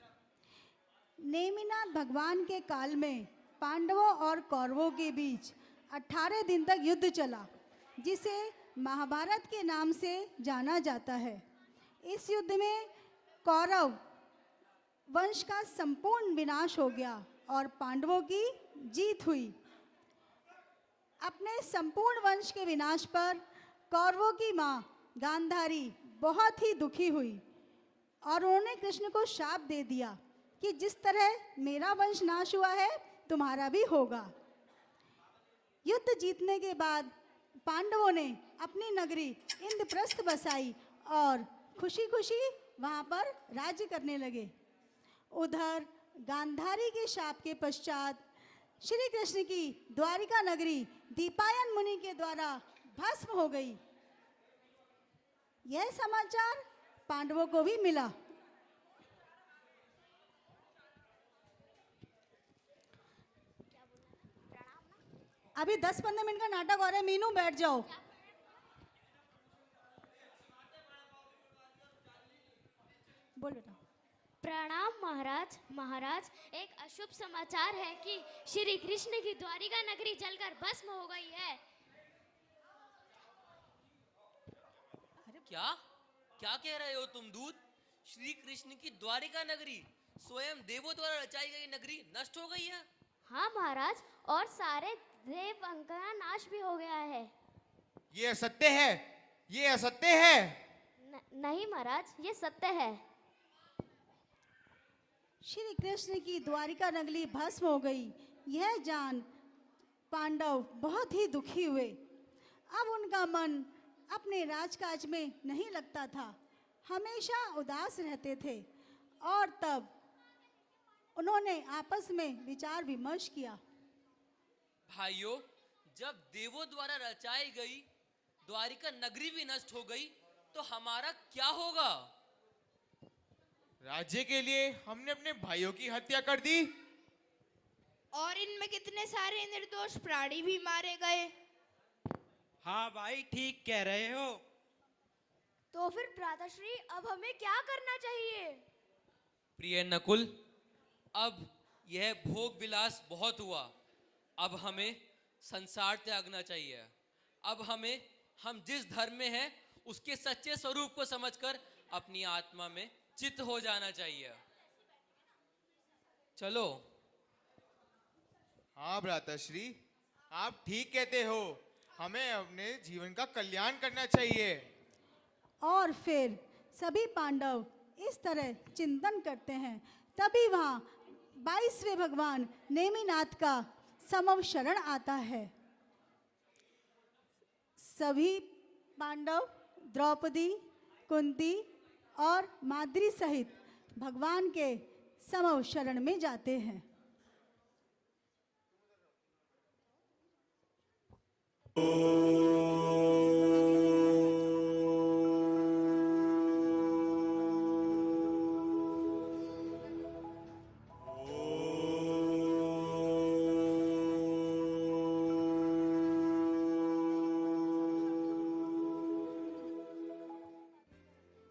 नेमिनाथ भगवान के काल में पांडवों और कौरवों के बीच 18 दिन तक युद्ध चला, जिसे महाभारत के नाम से जाना जाता है। इस युद्ध में कौरव वंश का संपूर्ण विनाश हो गया और पांडवों की जीत हुई। अपने संपूर्ण वंश के विनाश पर कौरवों की माँ गांधारी बहुत ही दुखी हुई और उन्होंने कृष्ण को शाप दे दिया कि जिस तरह मेरा वंश नाश हुआ है तुम्हारा भी होगा। युद्ध जीतने के बाद पांडवों ने अपनी नगरी इंद्रप्रस्थ बसाई और खुशी खुशी वहाँ पर राज्य करने लगे। उधर गांधारी के शाप के पश्चात श्री कृष्ण की द्वारिका नगरी दीपायन मुनि के द्वारा भस्म हो गई। यह समाचार पांडवों को भी मिला। अभी 10-15 मिनट का नाटक और है, मीनू बैठ जाओ। बोल बेटा। प्रणाम महाराज। महाराज, एक अशुभ समाचार है कि श्री कृष्ण की द्वारिका नगरी जलकर भस्म हो गई है। क्या क्या कह रहे हो तुम दूत? श्री कृष्ण की द्वारिका नगरी, स्वयं देवों द्वारा रचाई गई नगरी नष्ट हो गई है? हाँ महाराज, और सारे देव का नाश भी हो गया है। ये असत्य है, ये असत्य है। नहीं महाराज, ये सत्य है। श्री कृष्ण की द्वारिका नगरी भस्म हो गई, यह जान पांडव बहुत ही दुखी हुए। अब उनका मन अपने राजकाज में नहीं लगता था, हमेशा उदास रहते थे। और तब उन्होंने आपस में विचार विमर्श किया। भाइयों, जब देवों द्वारा रचाई गई द्वारिका नगरी भी नष्ट हो गई तो हमारा क्या होगा? राज्य के लिए हमने अपने भाइयों की हत्या कर दी और इनमें कितने सारे निर्दोष प्राणी भी मारे गए। हाँ भाई, ठीक कह रहे हो। तो फिर भ्राताश्री, अब हमें क्या करना चाहिए? प्रिय नकुल, अब यह भोग विलास बहुत हुआ। अब हमें संसार त्यागना चाहिए। अब हम जिस धर्म में हैं उसके सच्चे स्वरूप को समझकर अपनी आत्मा में चित्त हो जाना चाहिए। चलो। हाँ भ्राताश्री, आप ठीक कहते हो, हमें अपने जीवन का कल्याण करना चाहिए। और फिर सभी पांडव इस तरह चिंतन करते हैं। तभी वहाँ 22वें भगवान नेमिनाथ का समव शरण आता है। सभी पांडव द्रौपदी, कुंती और माद्री सहित भगवान के समव शरण में जाते हैं।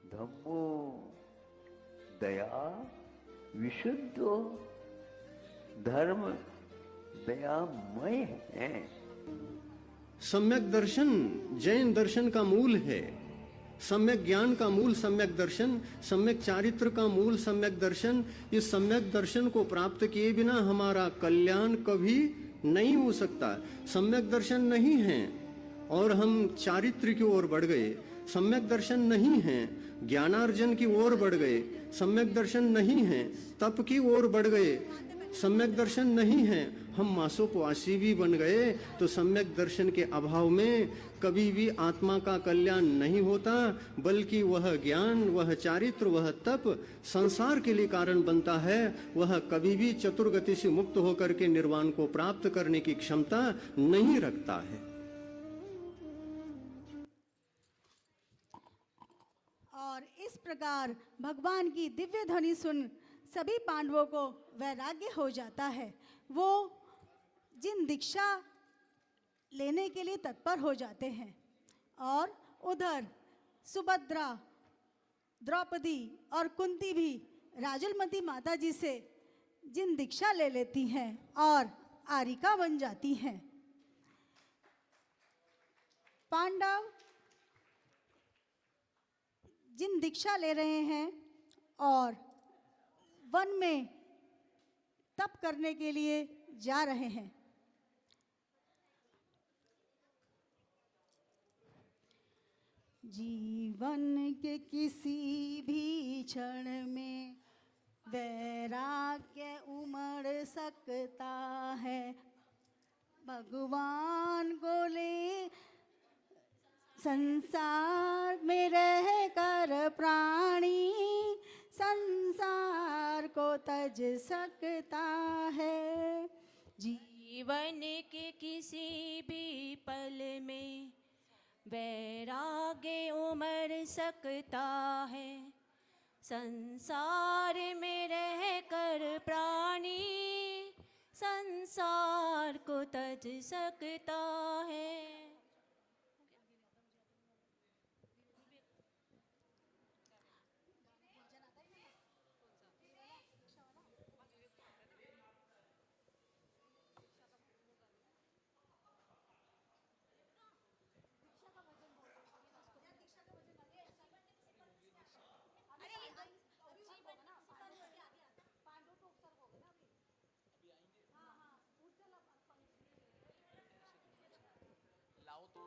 धम्मो दया विशुद्धो, धर्म दयामय है। सम्यक दर्शन जैन दर्शन का मूल है। सम्यक ज्ञान का मूल सम्यक दर्शन, सम्यक चारित्र का मूल सम्यक दर्शन। इस सम्यक दर्शन को प्राप्त किए बिना हमारा कल्याण कभी नहीं हो सकता। सम्यक दर्शन नहीं है और हम चारित्र की ओर बढ़ गए। सम्यक दर्शन नहीं है, ज्ञानार्जन की ओर बढ़ गए। सम्यक दर्शन नहीं है, तप की ओर बढ़ गए। सम्यक दर्शन नहीं है, हम मासोपवासी भी बन गए। तो सम्यक दर्शन के अभाव में कभी भी आत्मा का कल्याण नहीं होता, बल्कि वह ज्ञान, वह चारित्र, वह तप संसार के लिए कारण बनता है। वह कभी भी चतुर्गति से मुक्त होकर के निर्वाण को प्राप्त करने की क्षमता नहीं रखता है। और इस प्रकार भगवान की दिव्य ध्वनि सुन सभी पांडवों को वैराग्य हो जाता है। वो जिन दीक्षा लेने के लिए तत्पर हो जाते हैं और उधर सुभद्रा, द्रौपदी और कुंती भी राजुलमती माता जी से जिन दीक्षा ले लेती हैं और आरिका बन जाती हैं। पांडव जिन दीक्षा ले रहे हैं और वन में तप करने के लिए जा रहे हैं। जीवन के किसी भी क्षण में वैराग्य उमड़ सकता है। भगवान को ले संसार में रह कर प्राणी संसार को तज सकता है। जीवन के किसी भी पल में वैराग्य उमड़ सकता है। संसार में रह कर प्राणी संसार को तज सकता है।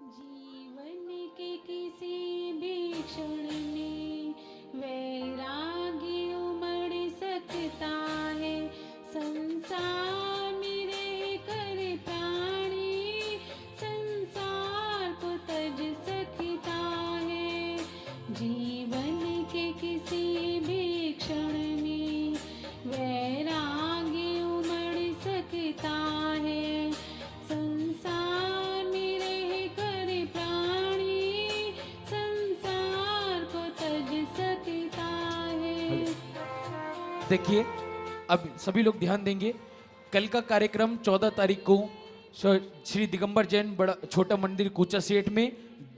जीवन के किसी भी क्षण में वैराग्य उमड़ सकता है। संसार में रह कर प्राणी संसार को तज सकता है। जीवन के किसी भी क्षण में वैराग्य उमड़ सकता है। संसार में रह कर प्राणी संसार को तज सकता है। देखिए, अब सभी लोग ध्यान देंगे। कल का कार्यक्रम 14 तारीख को श्री दिगंबर जैन बड़ा छोटा मंदिर कूचा सेठ में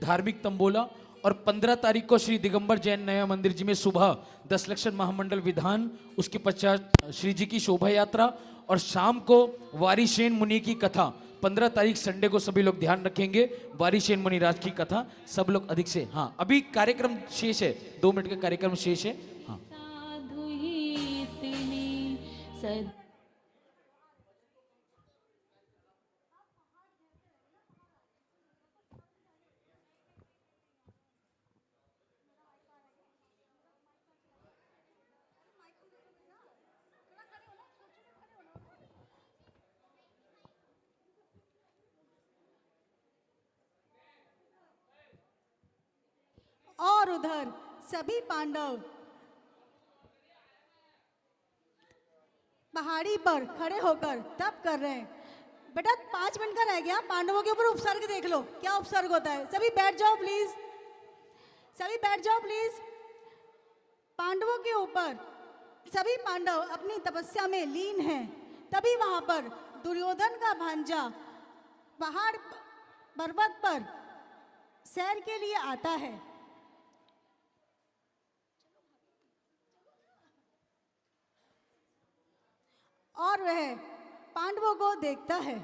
धार्मिक तंबोला, और 15 तारीख को श्री दिगंबर जैन नया मंदिर जी में सुबह 10 लक्षण महामंडल विधान, उसके पश्चात श्री जी की शोभा यात्रा, और शाम को वारीशेन मुनि की कथा। 15 तारीख संडे को सभी लोग ध्यान रखेंगे, वारीशेन मुनि राज की कथा। सब लोग अधिक से, हाँ अभी कार्यक्रम शेष है, 2 मिनट का कार्यक्रम शेष है। हाँ साधु ही इतने सद और उधर सभी पांडव पहाड़ी पर खड़े होकर तप कर रहे हैं। बेटा 5 मिनट का रह गया, पांडवों के ऊपर उपसर्ग देख लो, क्या उपसर्ग होता है। सभी बैठ जाओ प्लीज, सभी बैठ जाओ प्लीज। पांडवों के ऊपर सभी पांडव अपनी तपस्या में लीन हैं। तभी वहां पर दुर्योधन का भांजा पहाड़ पर्वत पर सैर के लिए आता है। और वह पांडवों को देखता है।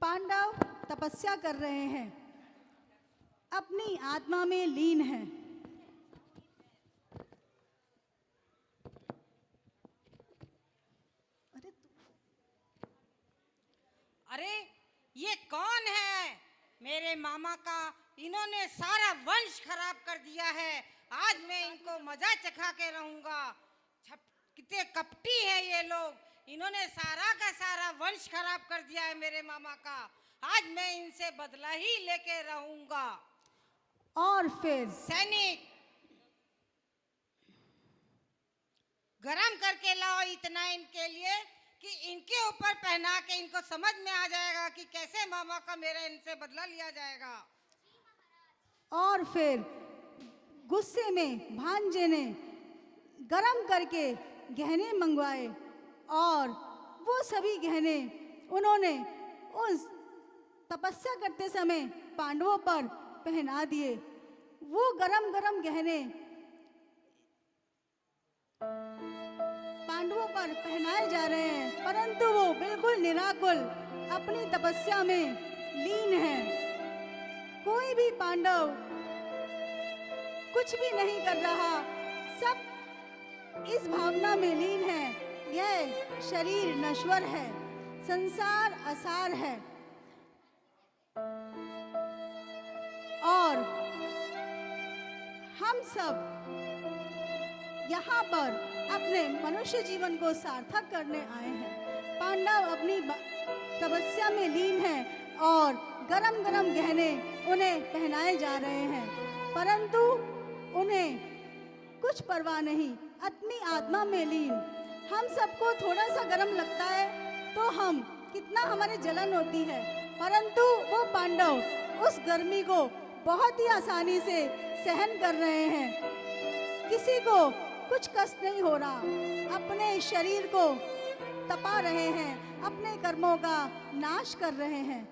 पांडव तपस्या कर रहे हैं, अपनी आत्मा में लीन हैं। अरे ये कौन है? मेरे मामा का इन्होंने सारा वंश खराब कर दिया है। आज मैं इनको मजा चखा के रहूंगा। कितने कपटी हैं ये लोग। इन्होंने सारा का सारा वंश खराब कर दिया है मेरे मामा का। आज मैं इनसे बदला ही लेके रहूंगा। और फिर सैनिक, गरम करके लाओ इतना इनके लिए कि इनके ऊपर पहना के इनको समझ में आ जाएगा कि कैसे मामा का मेरा इनसे बदला लिया जाएगा। और फिर गुस्से में भांजे ने गरम करके गहने मंगवाए और वो सभी गहने उन्होंने उस तपस्या करते समय पांडवों पर पहना दिए। वो गरम गरम गहने पांडवों पर पहनाए जा रहे हैं, परंतु वो बिल्कुल निराकुल अपनी तपस्या में लीन है। कोई भी पांडव कुछ भी नहीं कर रहा, सब इस भावना में लीन है। यह शरीर नश्वर है, संसार असार है और हम सब यहाँ पर अपने मनुष्य जीवन को सार्थक करने आए हैं। पांडव अपनी तपस्या में लीन हैं और गरम गरम गहने उन्हें पहनाए जा रहे हैं, परंतु उन्हें कुछ परवाह नहीं, अपनी आत्मा में लीन। हम सबको थोड़ा सा गरम लगता है तो हम कितना हमारे जलन होती है, परंतु वो पांडव उस गर्मी को बहुत ही आसानी से सहन कर रहे हैं। किसी को कुछ कष्ट नहीं हो रहा, अपने शरीर को तपा रहे हैं, अपने कर्मों का नाश कर रहे हैं।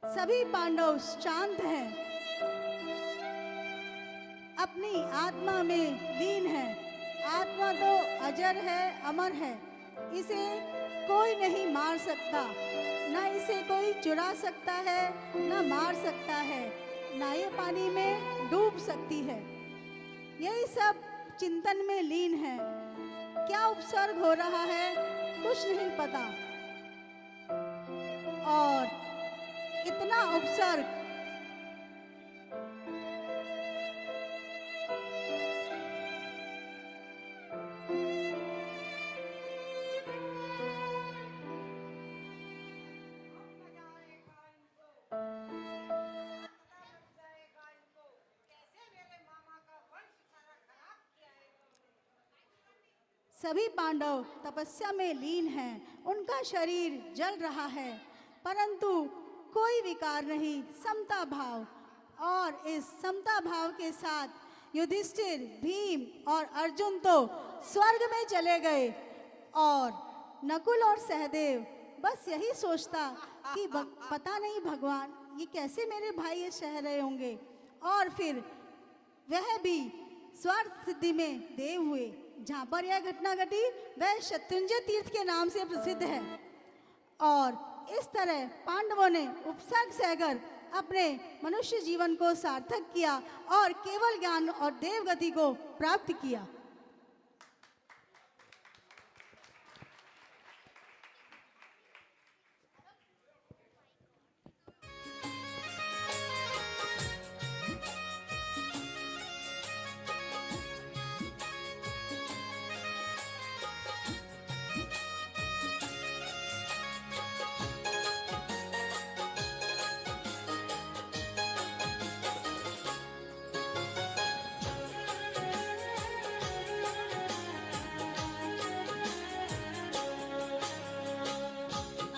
सभी पांडव शांत हैं, अपनी आत्मा में लीन है। आत्मा तो अजर है, अमर है, इसे कोई नहीं मार सकता, ना इसे कोई चुरा सकता है, ना मार सकता है, ना ये पानी में डूब सकती है। यही सब चिंतन में लीन है। क्या उपसर्ग हो रहा है कुछ नहीं पता, और इतना उपसर्ग सभी पांडव तपस्या में लीन हैं, उनका शरीर जल रहा है, परंतु कोई विकार नहीं, समता भाव। और इस समता भाव के साथ युधिष्ठिर, भीम और अर्जुन तो स्वर्ग में चले गए और नकुल और सहदेव बस यही सोचता कि पता नहीं भगवान ये कैसे मेरे भाई ये सह रहे होंगे। और फिर वह भी स्वार्थ सिद्धि में देव हुए। जहाँ पर यह घटना घटी वह शत्रुंजय तीर्थ के नाम से प्रसिद्ध है। और इस तरह पांडवों ने उपसर्ग सहकर अपने मनुष्य जीवन को सार्थक किया और केवल ज्ञान और देवगति को प्राप्त किया।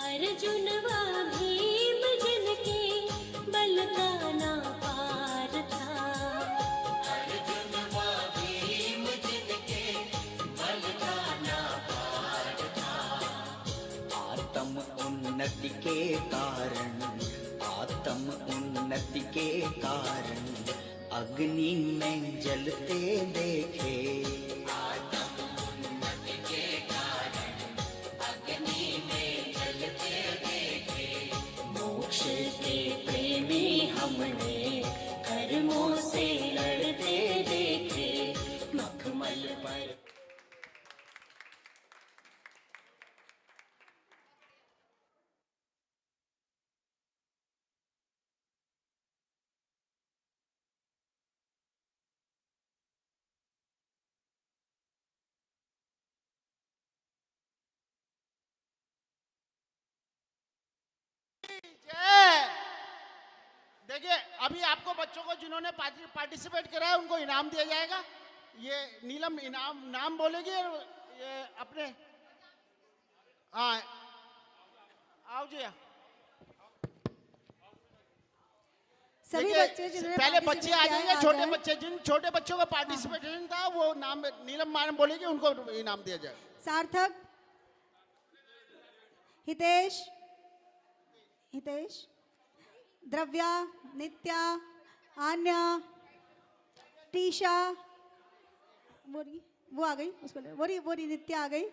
अर्जुनवा भीम जिनके बल का ना पार था। अर्जुनवा भीम जिनके बल का ना पार था। आत्म उन्नति के कारण, आत्म उन्नति के कारण अग्नि में जलते देखे। आत्म उन्नति के कारण अग्नि में जलते देखे। मोक्ष के प्रेमी हमने कर्मों से लड़ते देखे। मखमल पर जय। देखिए अभी आपको बच्चों को जिन्होंने पार्टिसिपेट करा है उनको इनाम दिया जाएगा। ये नीलम इनाम नाम बोलेगी और ये अपने हाँ आओ जी। सभी देखिए, बच्चे जिन्होंने पहले बच्चे participate आ किया है, जाएंगे, आ छोटे जाएं। बच्चे जिन छोटे बच्चों का पार्टिसिपेशन था वो नाम नीलम मैडम बोलेगी उनको इनाम दिया जाएगा। सार्थक, हितेश, हितेश, द्रव्या, नित्या, आन्या, टीशा, वो आ गई, उसको ले, वो रही नित्या आ गई।